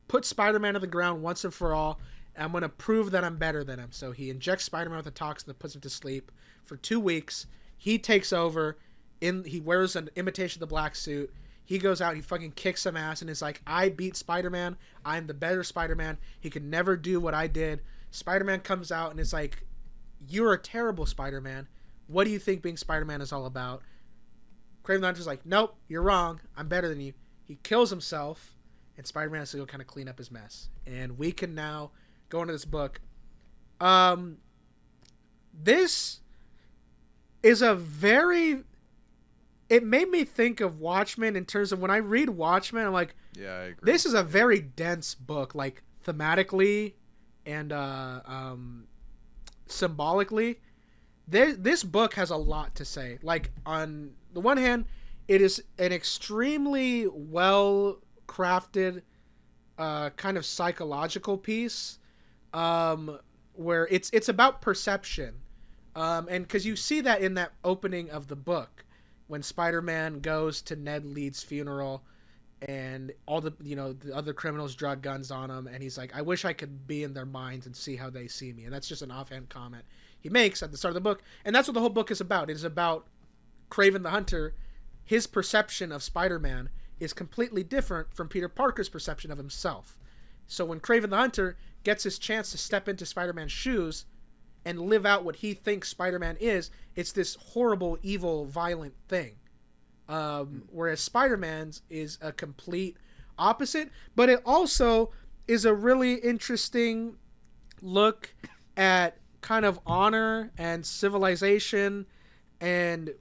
put Spider-Man on the ground once and for all. And I'm going to prove that I'm better than him. So he injects Spider-Man with a toxin that puts him to sleep for 2 weeks. He takes over. He wears an imitation of the black suit. He goes out. He fucking kicks some ass and is like, I beat Spider-Man. I'm the better Spider-Man. He could never do what I did. Spider-Man comes out and is like, you're a terrible Spider-Man. What do you think being Spider-Man is all about? Kraven the Hunter's like, nope, you're wrong. I'm better than you. He kills himself, and Spider-Man has to go kind of clean up his mess. And we can now go into this book. This is a very... It made me think of Watchmen in terms of when I read Watchmen, I'm like, yeah, I agree. This is a very dense book, like thematically and symbolically. This book has a lot to say. Like, on the one hand, it is an extremely well crafted kind of psychological piece where it's about perception. And because you see that in that opening of the book when Spider-Man goes to Ned Leeds' funeral and all the other criminals draw guns on him, and he's like, I wish I could be in their minds and see how they see me. And that's just an offhand comment he makes at the start of the book. And that's what the whole book is about. It is about Kraven the Hunter. His perception of Spider-Man is completely different from Peter Parker's perception of himself. So when Kraven the Hunter gets his chance to step into Spider-Man's shoes and live out what he thinks Spider-Man is, it's this horrible, evil, violent thing. Whereas Spider-Man's is a complete opposite, but it also is a really interesting look at kind of honor and civilization, and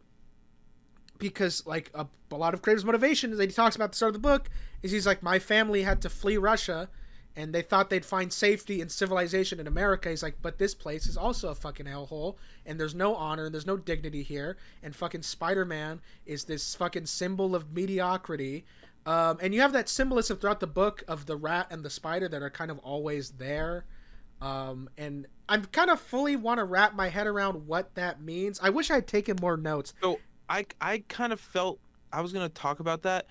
because like a lot of Kraven's motivation that he talks about at the start of the book is he's like, my family had to flee Russia and they thought they'd find safety and civilization in America. He's like, but this place is also a fucking hellhole, and there's no honor, and there's no dignity here, and fucking Spider-Man is this fucking symbol of mediocrity. And you have that symbolism throughout the book of the rat and the spider that are kind of always there. And I'm kind of fully want to wrap my head around what that means. I wish I had taken more notes. So I kind of felt I was going to talk about that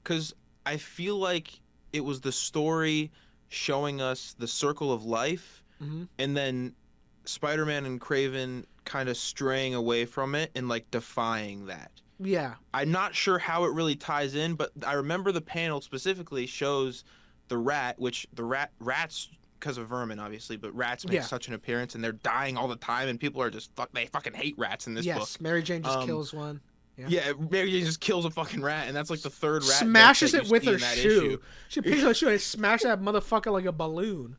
because I feel like it was the story showing us the circle of life, and then Spider-Man and Kraven kind of straying away from it and like defying that. Yeah. I'm not sure how it really ties in, but I remember the panel specifically shows the rat, which rats because of vermin obviously, but rats make such an appearance and they're dying all the time, and people are just they fucking hate rats in this book. Yes, Mary Jane just kills one. Yeah, Mary Jane just kills a fucking rat, and that's like the third rat. Smashes that it with see her in that shoe. issue. She picks up her shoe and smashes that motherfucker like a balloon.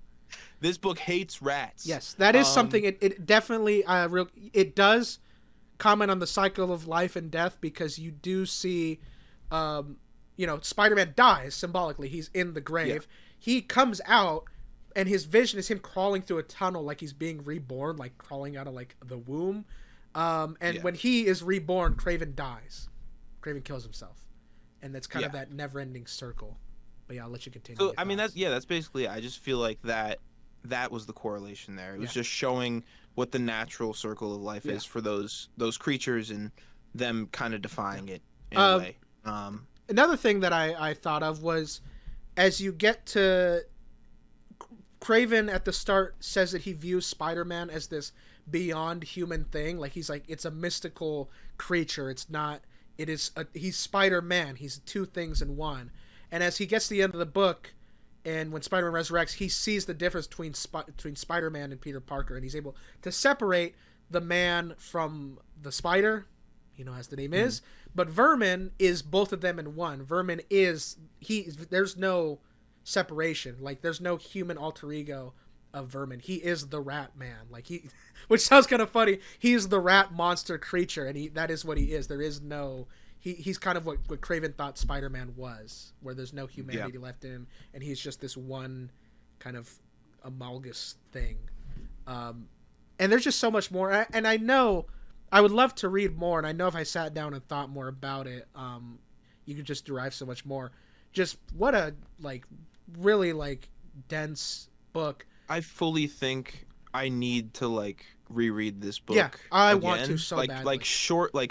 This book hates rats. Yes, that is something. It definitely it does comment on the cycle of life and death, because you do see, Spider-Man dies symbolically. He's in the grave. Yeah. He comes out, and his vision is him crawling through a tunnel like he's being reborn, like crawling out of like the womb. When he is reborn, Kraven dies. Kraven kills himself, and that's kind of that never-ending circle. But yeah, I'll let you continue. So I mean, that's basically. I just feel like that was the correlation there. It was just showing what the natural circle of life is for those creatures, and them kind of defying it in a way. Another thing that I thought of was, as you get to Kraven at the start says that he views Spider-Man as this beyond human thing. Like, he's like, it's a mystical creature. He's Spider-Man. He's two things in one. And as he gets to the end of the book, and when Spider-Man resurrects, he sees the difference between Spider-Man and Peter Parker, and he's able to separate the man from the spider, as the name is. But Vermin is both of them in one. Vermin there's no separation. Like, there's no human alter ego of Vermin. He is the rat man. Like, which sounds kind of funny. He's the rat monster creature, and that is what he is. There is no... He's kind of what Kraven thought Spider-Man was, where there's no humanity left in him, and he's just this one kind of amalgamous thing. And there's just so much more. And I know I would love to read more, and I know if I sat down and thought more about it, you could just derive so much more. Just what a really dense book. I fully think I need to reread this book. Yeah, I again. want to so badly.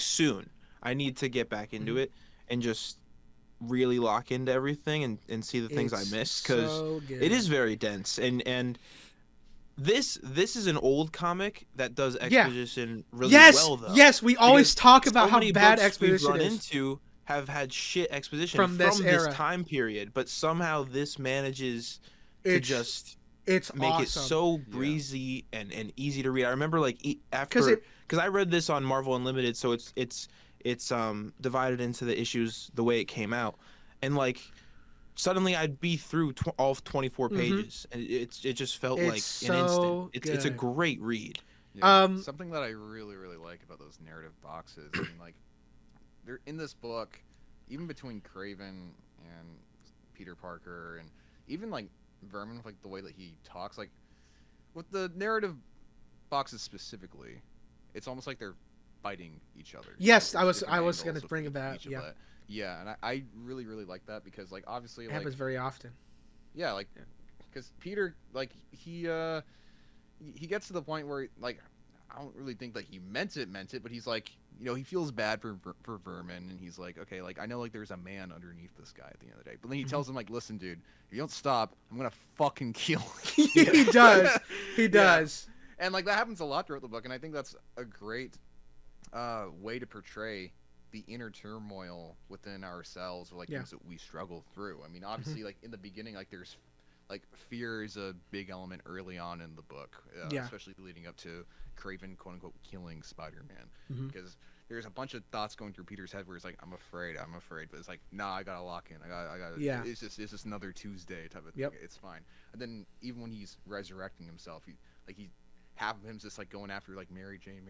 Soon. I need to get back into it and just really lock into everything and see the things I missed, because it is very dense, and this is an old comic that does exposition really well, though. Yes, we always talk about how bad exposition we've run is. into have had shit exposition from this time period, but somehow this manages to just make it so breezy and easy to read. I remember because I read this on Marvel Unlimited, so it's it's divided into the issues the way it came out, and like suddenly I'd be through all 24 pages, and it just felt like It's an instant. so It's a good. great read. Yeah. Something that I really, really like about those narrative boxes. I mean, like, they're in this book, even between Craven and Peter Parker, and even like Vermin, with like the way that he talks, like with the narrative boxes specifically, it's almost like they're fighting each other. Yes, Like, there's I different was gonna angles of bring that. each of Yeah, that. Yeah, and I really, really like that because, like, obviously, it like, happens very often. yeah, like, because Peter, like, he gets to the point where, like, I don't really think like he meant it, but he's like, you know, he feels bad for Vermin, and he's like, okay, like I know like there's a man underneath this guy at the end of the day, but then he tells him like, listen, dude, if you don't stop, I'm gonna fucking kill you. He does. He Yeah. does. And like that happens a lot throughout the book, and I think that's a great way to portray the inner turmoil within ourselves, or like Yeah. things that we struggle through. I mean, obviously, like in the beginning, like there's like fear is a big element early on in the book, Yeah. especially leading up to Craven, quote unquote, killing Spider-Man, Mhm. because there's a bunch of thoughts going through Peter's head where he's like, I'm afraid, but it's like, nah, I gotta lock in, I gotta, Yeah. it's just another Tuesday type of thing. Yep. It's fine. And then even when he's resurrecting himself, he half of him's just like going after like Mary Jane,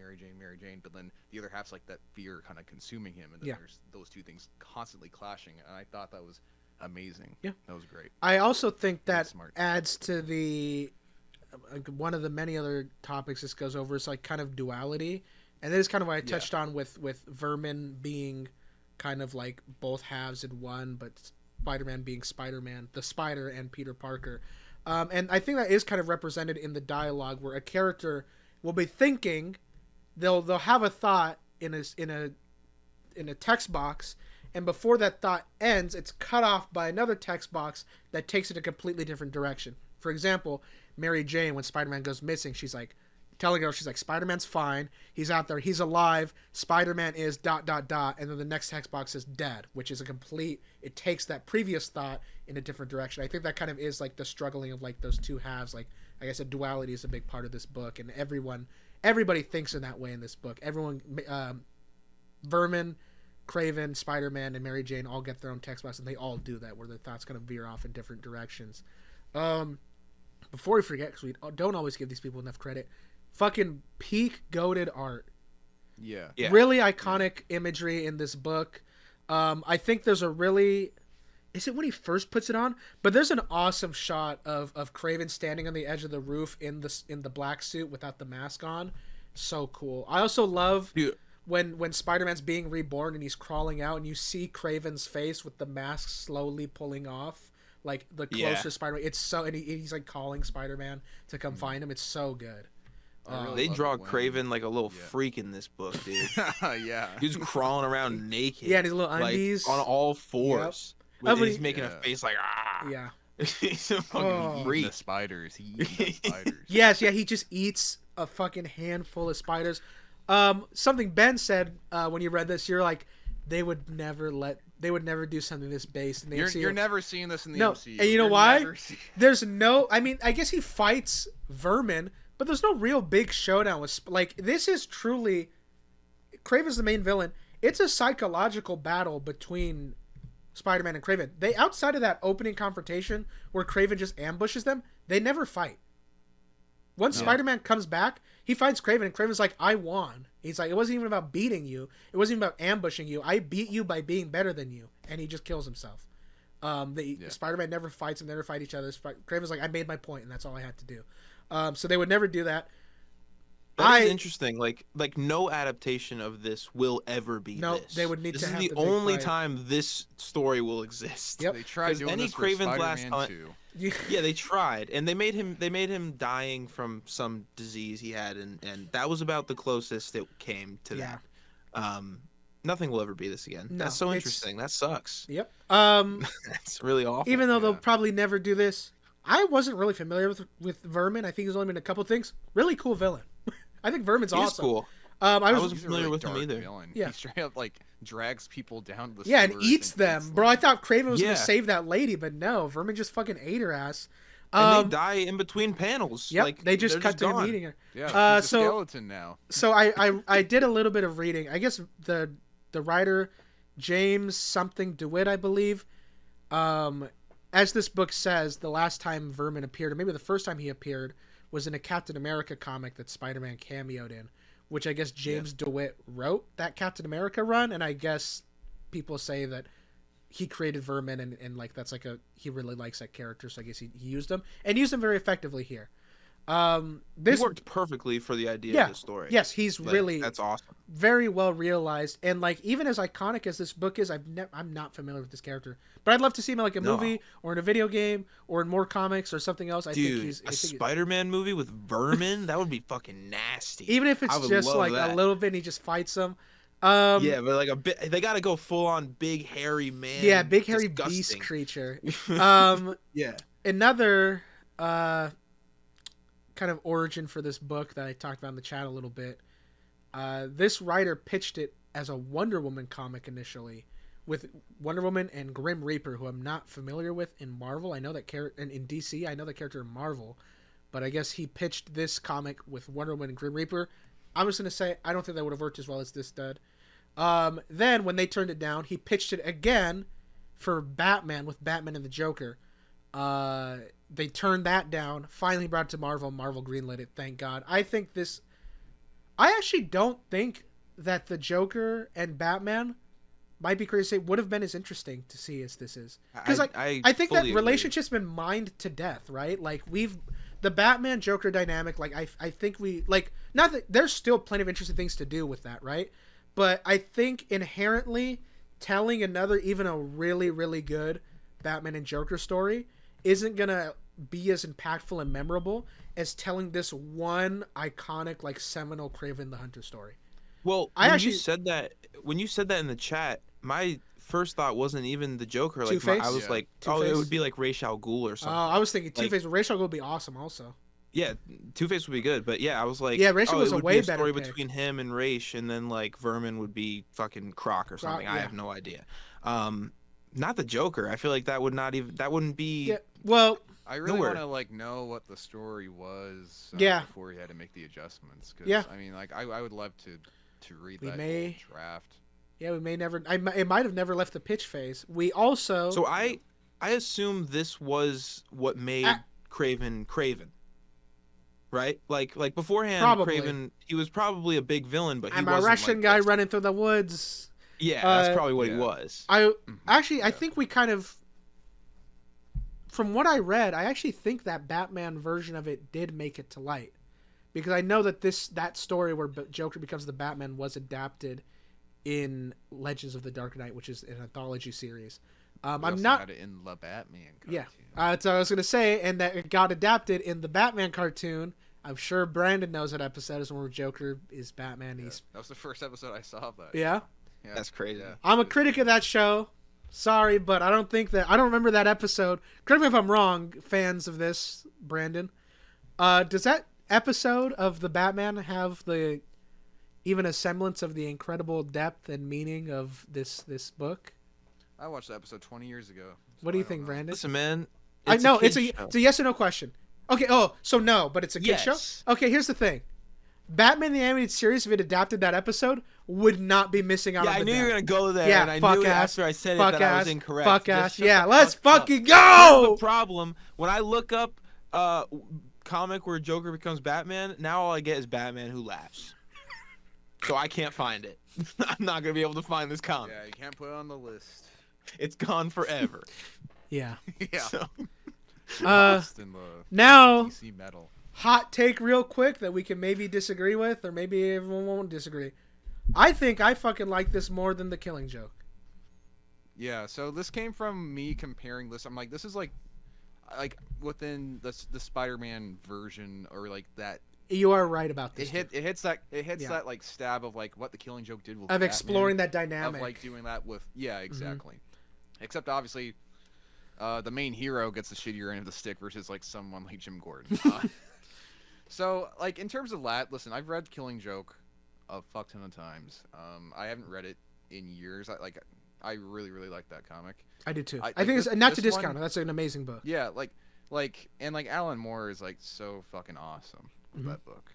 but then the other half's like that fear kind of consuming him, and then Yeah. there's those two things constantly clashing, and I thought that was amazing. Yeah. That was great. I also think Really that smart. adds to the one of the many other topics this goes over is like kind of duality, and this is kind of what I touched on with Vermin being kind of like both halves in one, but Spider-Man being Spider-Man, the Spider, and Peter Parker. And I think that is kind of represented in the dialogue where a character will be thinking, they'll have a thought in a text box, and before that thought ends, it's cut off by another text box that takes it a completely different direction. For example, Mary Jane, when Spider-Man goes missing, she's like telling her, she's like, Spider-Man's fine, he's out there, he's alive, Spider-Man is ... and then the next text box is dead, which is it takes that previous thought in a different direction. I think that kind of is like the struggling of like those two halves. Like I said, duality is a big part of this book, and everybody thinks in that way in this book. Everyone, Vermin, Craven, Spider-Man, and Mary Jane all get their own text box, and they all do that, where their thoughts kind of veer off in different directions. Before we forget, because we don't always give these people enough credit, fucking peak goated art. Yeah. Yeah. Really iconic imagery in this book. I think there's a really... Is it when he first puts it on? But there's an awesome shot of Craven standing on the edge of the roof in the black suit without the mask on. So cool. I also love... Dude. When Spider-Man's being reborn and he's crawling out and you see Craven's face with the mask slowly pulling off, like the closest Spider-Man. It's so, and he's like calling Spider-Man to come find him. It's so good. I really They love draw it when- Craven like a little freak in this book, dude. Yeah. He's crawling around naked. Yeah, and his little like, undies. on all fours. Oh, but He's making a Yeah. face like ah. Yeah. He's a fucking Oh. Eating freak. the spiders. He eats the spiders. Yes, yeah, he just eats a fucking handful of spiders. Something Ben said when you read this, you're like, they would never do something this base in the MCU. You're never seeing this in the No, MCU. and you know You're why? never see- There's no, I mean, I guess he fights Vermin, but there's no real big showdown with, like, this is truly, Kraven's the main villain. It's a psychological battle between Spider-Man and Kraven. They, outside of that opening confrontation where Kraven just ambushes them, they never fight. Once Spider-Man comes back, he finds Kraven, and Kraven's like, I won. He's like, it wasn't even about beating you. It wasn't even about ambushing you. I beat you by being better than you. And he just kills himself. Spider-Man never fights them, never fight each other. Kraven's like, I made my point, and that's all I had to do. So they would never do that. That is interesting. Like no adaptation of this will ever be No, this. they would need this to is have the the big only fight. time this story will exist. Yep. They tried 'Cause doing any this for Kraven's last Spider-Man hunt- 2. Yeah, they tried, and they made him dying from some disease he had, and that was about the closest it came to Yeah. that. Nothing will ever be this again. No, That's so it's- interesting. That sucks. Yep. That's really awful. Even though they'll Yeah. probably never do this, I wasn't really familiar with Vermin. I think he's only been in a couple things. Really cool villain. I think Vermin's He's awesome. cool. I I was wasn't He's a familiar really with him dark either. Villain. Yeah. He straight up like drags people down the yeah, and sewers eats them, bro. I thought Kraven was Yeah. gonna save that lady, but no, Vermin just fucking ate her ass. And they die in between panels. Yep, Like, they just they're cut to him gone. eating her. Yeah, he's a so- skeleton now. So I did a little bit of reading. I guess the the writer James something DeWitt, I believe. As this book says, the last time Vermin appeared, or maybe the first time he appeared, was in a Captain America comic that Spider-Man cameoed in, which I guess James DeWitt wrote that Captain America run, and I guess people say that he created Vermin, and like that's like he really likes that character, so I guess he used him, and used him very effectively here. This He worked perfectly for the idea of the story. Yes, he's really that's awesome. Very well realized, and like even as iconic as this book is, I'm not familiar with this character, but I'd love to see him in like a movie or in a video game or in more comics or something else. I think he's a Spider-Man movie with Vermin, that would be fucking nasty. Even if it's just like a little bit, and he just fights them. Yeah, but like a bit, they got to go full on big hairy man. Yeah, big hairy beast creature. Yeah, another kind of origin for this book that I talked about in the chat a little bit. This writer pitched it as a Wonder Woman comic initially, with Wonder Woman and Grim Reaper, who I'm not familiar with in Marvel. I know that character in DC. I know that character in Marvel, but I guess he pitched this comic with Wonder Woman and Grim Reaper. I'm just gonna say I don't think that would have worked as well as this did. Then when they turned it down, he pitched it again for Batman with Batman and the Joker. They turned that down. Finally brought it to Marvel. Marvel greenlit it. Thank God. I actually don't think that the Joker and Batman, might be crazy to say, would have been as interesting to see as this is. Because I think that relationship's been mined to death, right? Like the Batman Joker dynamic. Like I think we like not that there's still plenty of interesting things to do with that, right? But I think inherently telling another, even a really really good Batman and Joker story isn't gonna be as impactful and memorable as telling this one iconic, like seminal Kraven the Hunter story. Well, you said that in the chat, my first thought wasn't even the Joker. Like I was like, Two-Face? It would be like Ra's al Ghul or something. I was thinking Two-Face, but Ra's al Ghul would be awesome also. Yeah, Two-Face would be good, but yeah, I was like, Ra's was a way better story pick. between him and Ra's, and then like Vermin would be fucking Croc or something. I have no idea. Not the Joker. I feel like that wouldn't be. Yeah. Well, I really want to like know what the story was. Before he had to make the adjustments. Cause, I mean, like I would love to read that whole draft. Yeah, we may never. It might have never left the pitch phase. We also. So I assume this was what made Kraven, right? Like beforehand, probably. Kraven, he was probably a big villain, but he wasn't. I'm a Russian guy running through the woods. Yeah, that's probably what he was. I think we kind of. From what I read, I actually think that Batman version of it did make it to light, because I know that that story where Joker becomes the Batman was adapted in Legends of the Dark Knight, which is an anthology series. I'm not got it in the Batman cartoon. Yeah, that's what I was gonna say, and that it got adapted in the Batman cartoon. I'm sure Brandon knows that episode is where Joker is Batman. Yeah, that was the first episode I saw of that. Yeah, that's crazy. Yeah. I'm a critic of that show. Sorry, but I don't remember that episode. Correct me if I'm wrong, fans of this, Brandon. Does that episode of the Batman have even a semblance of the incredible depth and meaning of this book? I watched the episode 20 years ago. What do you think, Brandon? Listen, man. It's a yes or no question. Okay. Oh, so no, but it's a kid show. Okay, here's the thing. Batman the Animated Series, if it adapted that episode, would not be missing out on the I knew you were going to go there, yeah, and I knew after I said it that I was incorrect. Fuck ass. Yeah, let's fucking go! Here's the problem. When I look up comic where Joker becomes Batman, now all I get is Batman who laughs. So I can't find it. I'm not going to be able to find this comic. Yeah, you can't put it on the list. It's gone forever. Yeah. Yeah. So. Lost in the now... DC metal. Hot take real quick that we can maybe disagree with, or maybe everyone won't disagree. I think I fucking like this more than The Killing Joke. Yeah, so this came from me comparing this. I'm like, this is like within the Spider-Man version, or like that. You are right about this. It hits that like stab of like what The Killing Joke did with of Batman, exploring that dynamic of like doing that with exactly. Mm-hmm. Except obviously, the main hero gets the shittier end of the stick versus like someone like Jim Gordon. So, like, in terms of listen, I've read Killing Joke a fuck ton of times. I haven't read it in years. I really, really like that comic. I do too. I think it's not to discount it. That's an amazing book. Yeah, and Alan Moore is like so fucking awesome with that book.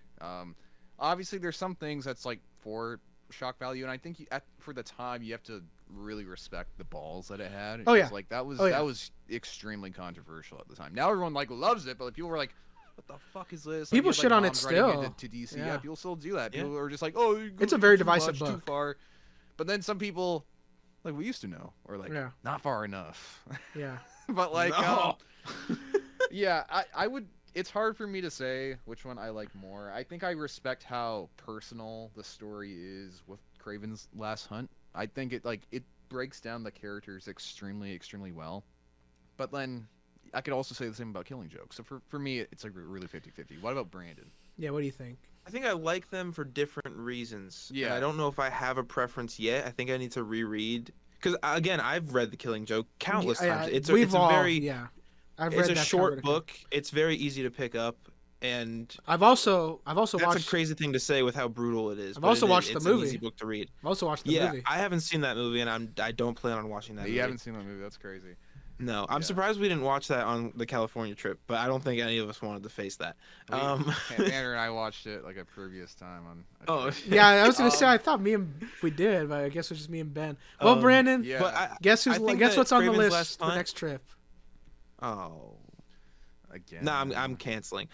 Obviously, there's some things that's like for shock value, and I think for the time you have to really respect the balls that it had. Oh, yeah. Like that was Oh, yeah. that was extremely controversial at the time. Now everyone like loves it, but like, people were like, "What the fuck is this?" Like, People you had, shit like, on it moms writing still. into DC. Yeah. Yeah, people still do that. Yeah. People are just like, "Oh, It's a very too divisive much, too book. far." But then some people, like we used to know, or like Yeah. not far enough. Yeah. But like, No. yeah, I would. It's hard for me to say which one I like more. I think I respect how personal the story is with Craven's Last Hunt. I think it breaks down the characters extremely well. But then I could also say the same about Killing Joke. So for me, it's like really 50-50. What about Brandon? Yeah. What do you think? I think I like them for different reasons. Yeah. And I don't know if I have a preference yet. I think I need to reread because again, I've read The Killing Joke countless times. It's a very yeah. I've it's read a that short cover to book. It's very easy to pick up, and I've also that's watched a crazy thing to say with how brutal it is. I've but also it- watched the it's movie. An easy book to read. I've also watched the Yeah, movie. I haven't seen that movie, and I don't plan on watching that. You movie. haven't seen that movie? That's crazy. No, I'm Yeah. surprised we didn't watch that on the California trip, but I don't think any of us wanted to face that. Tanner and I watched it like a previous time on. a Oh, trip. Yeah, I was gonna say Um, I thought we did, but I guess it's just me and Ben. Well, Brandon, Yeah. But I guess I think guess that what's on the Craven's list Last for Hunt- next trip? oh. Again. No, I'm canceling.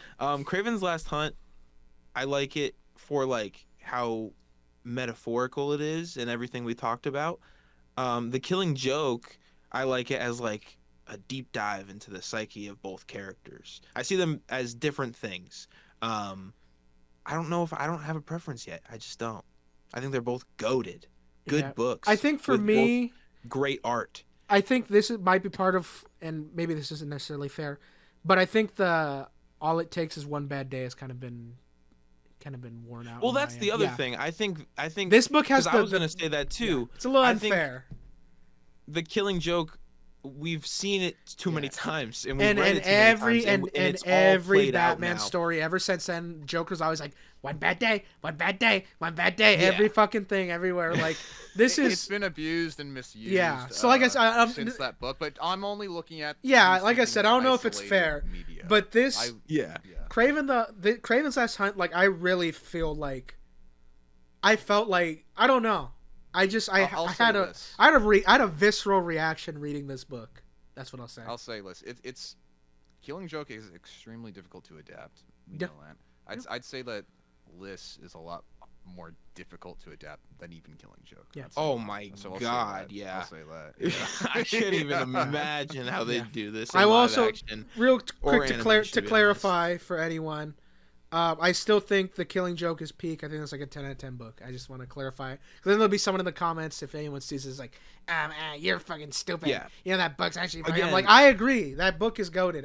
Craven's Last Hunt, I like it for like how metaphorical it is and everything we talked about. The Killing Joke, I like it as like a deep dive into the psyche of both characters. I see them as different things. I don't know if I don't have a preference yet. I just don't. I think they're both goated. Good Yeah. books. I think for with me, both great art. I think might be part of, and maybe this isn't necessarily fair, but I think the all it takes is one bad day has kind of been worn out. Well, on my that's the end. other Yeah. thing. I think This book has 'cause the. I was gonna say that too. Yeah, it's a little I think unfair. The Killing Joke, we've seen it too many times, and we've And read it too many times, and it's all every played out Batman now. story ever since then, Joker's always like one bad day, one bad day, one bad day. Yeah. Every fucking thing, everywhere. Like this It's is. been abused and misused. Yeah, so like I said, since that book, but I'm only looking at. Yeah, these like I things said, in I don't know if it's isolated fair, media. but this I, Yeah. yeah. Craven's Last Hunt, like I really feel like I felt like I don't know. I I'll say had this. I had a visceral reaction reading this book. That's what I'll say. I'll say this. It's Killing Joke is extremely difficult to adapt. We Yeah. know that. I'd say that Liss is a lot more difficult to adapt than even Killing Joke. Yeah. That's Oh my so I'll say God! that. Yeah. I'll say that. Yeah. I can't even Yeah. imagine how they Yeah. do this. I in will live also action. Real Or quick to animation, to be clarify for anyone. I still think The Killing Joke is peak. I think that's like a 10 out of 10 book. I just want to clarify. 'Cause then there'll be someone in the comments, if anyone sees this, like, you're fucking stupid. Yeah. You know, that book's actually funny. I'm Again- like, I agree. That book is goated.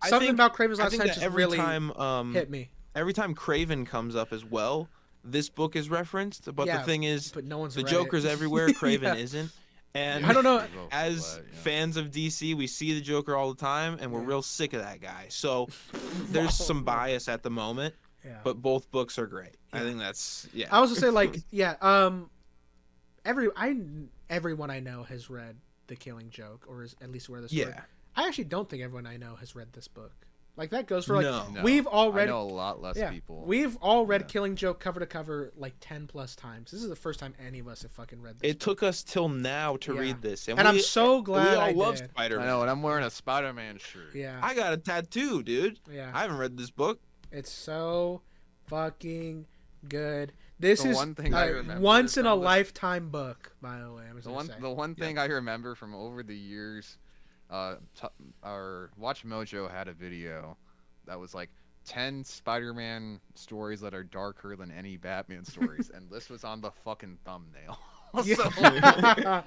Something think- about Craven's I Last think Hunt that just every really time, hit me. every time Craven comes up as well, this book is referenced. But Yeah, the thing is, But no one's the read Joker's it. everywhere. Craven Yeah. isn't. And I don't know. as fans of DC, we see the Joker all the time, and we're Yeah. real sick of that guy. So there's some bias at the moment, Yeah. but both books are great. I Yeah. think that's I also say like everyone I know has read The Killing Joke or is at least aware of the story. Yeah. I actually don't think everyone I know has read this book. Like that goes for like No. we've all read I know a lot less people. We've all read Yeah. Killing Joke cover to cover like 10 plus times. This is the first time any of us have fucking read this. It took us till now to Yeah. read this, And I'm so glad we all I love did. Spider-Man. I know, and I'm wearing a Spider-Man shirt. Yeah. I got a tattoo, dude. Yeah. I haven't read this book. It's so fucking good. This The is one thing I a remember once in a from this- lifetime book, by the way. I'm just The gonna one, say. the one thing I remember from over the years, our Watch Mojo had a video that was like 10 Spider-Man stories that are darker than any Batman stories, and this was on the fucking thumbnail. So,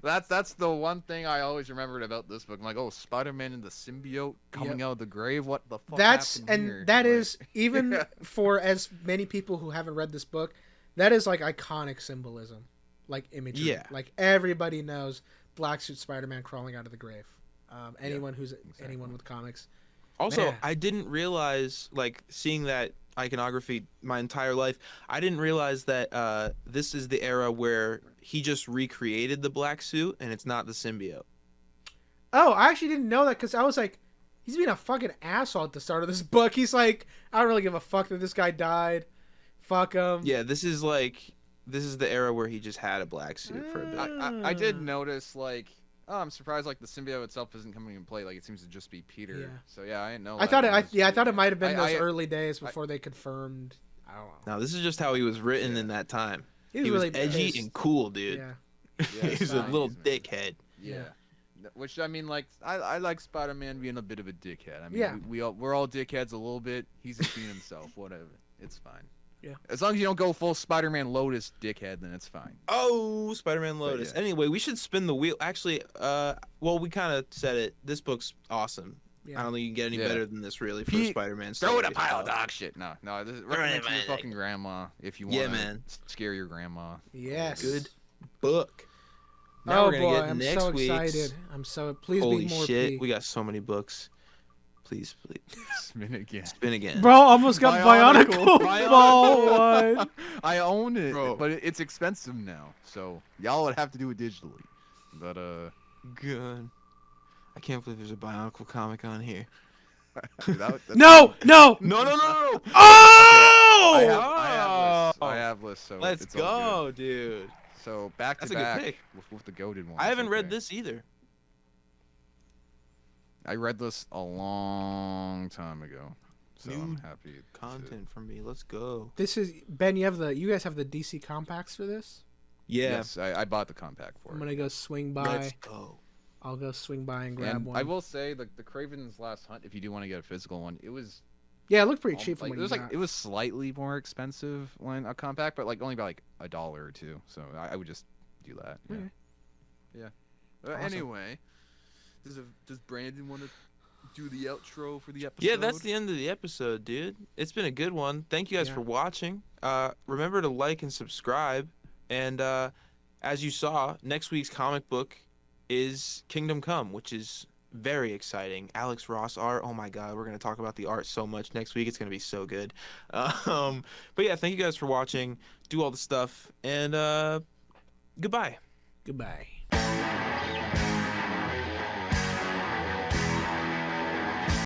that's the one thing I always remembered about this book. I'm like, oh, Spider-Man and the symbiote coming out of the grave. What the fuck? That's happened here? and that Like- is even Yeah. for as many people who haven't read this book, that is like iconic symbolism, like imagery. Yeah. Like everybody knows Black Suit Spider-Man crawling out of the grave. Anyone who's anyone with comics. Also, Man. I didn't realize, like, seeing that iconography my entire life, I didn't realize that this is the era where he just recreated the black suit and it's not the symbiote. Oh, I actually didn't know that because I was like, he's being a fucking asshole at the start of this book. He's like, I don't really give a fuck that this guy died. Fuck him. Yeah, this is like this is the era where he just had a black suit for a bit. I did notice, like, oh, I'm surprised, like, the symbiote itself isn't coming into play. Like, it seems to just be Peter. Yeah. So, yeah, I didn't know I that thought when was I thought it reading might have been those I- early days before they confirmed. I don't know. Now, this is just how he was written in that time. He was really edgy pissed. and cool, dude. Yeah. Yeah, He's a nice, little man. dickhead. Yeah. Which, I mean, like, I like Spider-Man being a bit of a dickhead. I mean, Yeah. we're all dickheads a little bit. He's just being himself. Whatever. It's fine. Yeah. As long as you don't go full Spider-Man Lotus dickhead, then it's fine. Oh, Spider-Man Lotus. yeah. Anyway, we should spin the wheel. Actually, well, we kind of said it. This book's awesome. Yeah. I don't think you can get any Yeah. better than this, really, for Pete, Spider-Man. Throw it a story. pile of dog shit. No. This is recommend it to your fucking grandma if you want Yeah, to man. scare your grandma. Yes. Good book. Now Oh we're gonna boy, get I'm next so week's. excited. I'm so please Holy be more shit, P. we got so many books. Please, Spin again. spin again. Bro, almost got Bionicle. Bionicle ball one. I own it, Bro. but it's expensive now. So y'all would have to do it digitally. But Good. I can't believe there's a Bionicle comic on here. that's No. No, no, no, no. Oh! I have lists. So Let's it's all go, dude. good. So back That's to a good back pick. with the goated one. I haven't read this either. I read this a long time ago. So I'm New happy. Content from me. Let's go. This is Ben. You guys have the DC compacts for this. Yeah. Yes, I bought the compact for I'm it. gonna go swing by. Let's go. I'll go swing by and grab And one. I will say the Craven's Last Hunt, if you do want to get a physical one, it was Yeah, it looked pretty cheap. like, From it was when like you it was slightly more expensive when a compact, but like only by like $1 or $2. So I would just do that. Yeah. Okay. Yeah. Awesome. Anyway, does Brandon want to do the outro for the episode? Yeah, that's the end of the episode, dude. It's been a good one. Thank you guys Yeah. for watching. Remember to like and subscribe. And as you saw, next week's comic book is Kingdom Come, which is very exciting. Alex Ross art. Oh my God, we're gonna talk about the art so much next week. It's gonna be so good. But yeah, thank you guys for watching. Do all the stuff, and goodbye. Goodbye.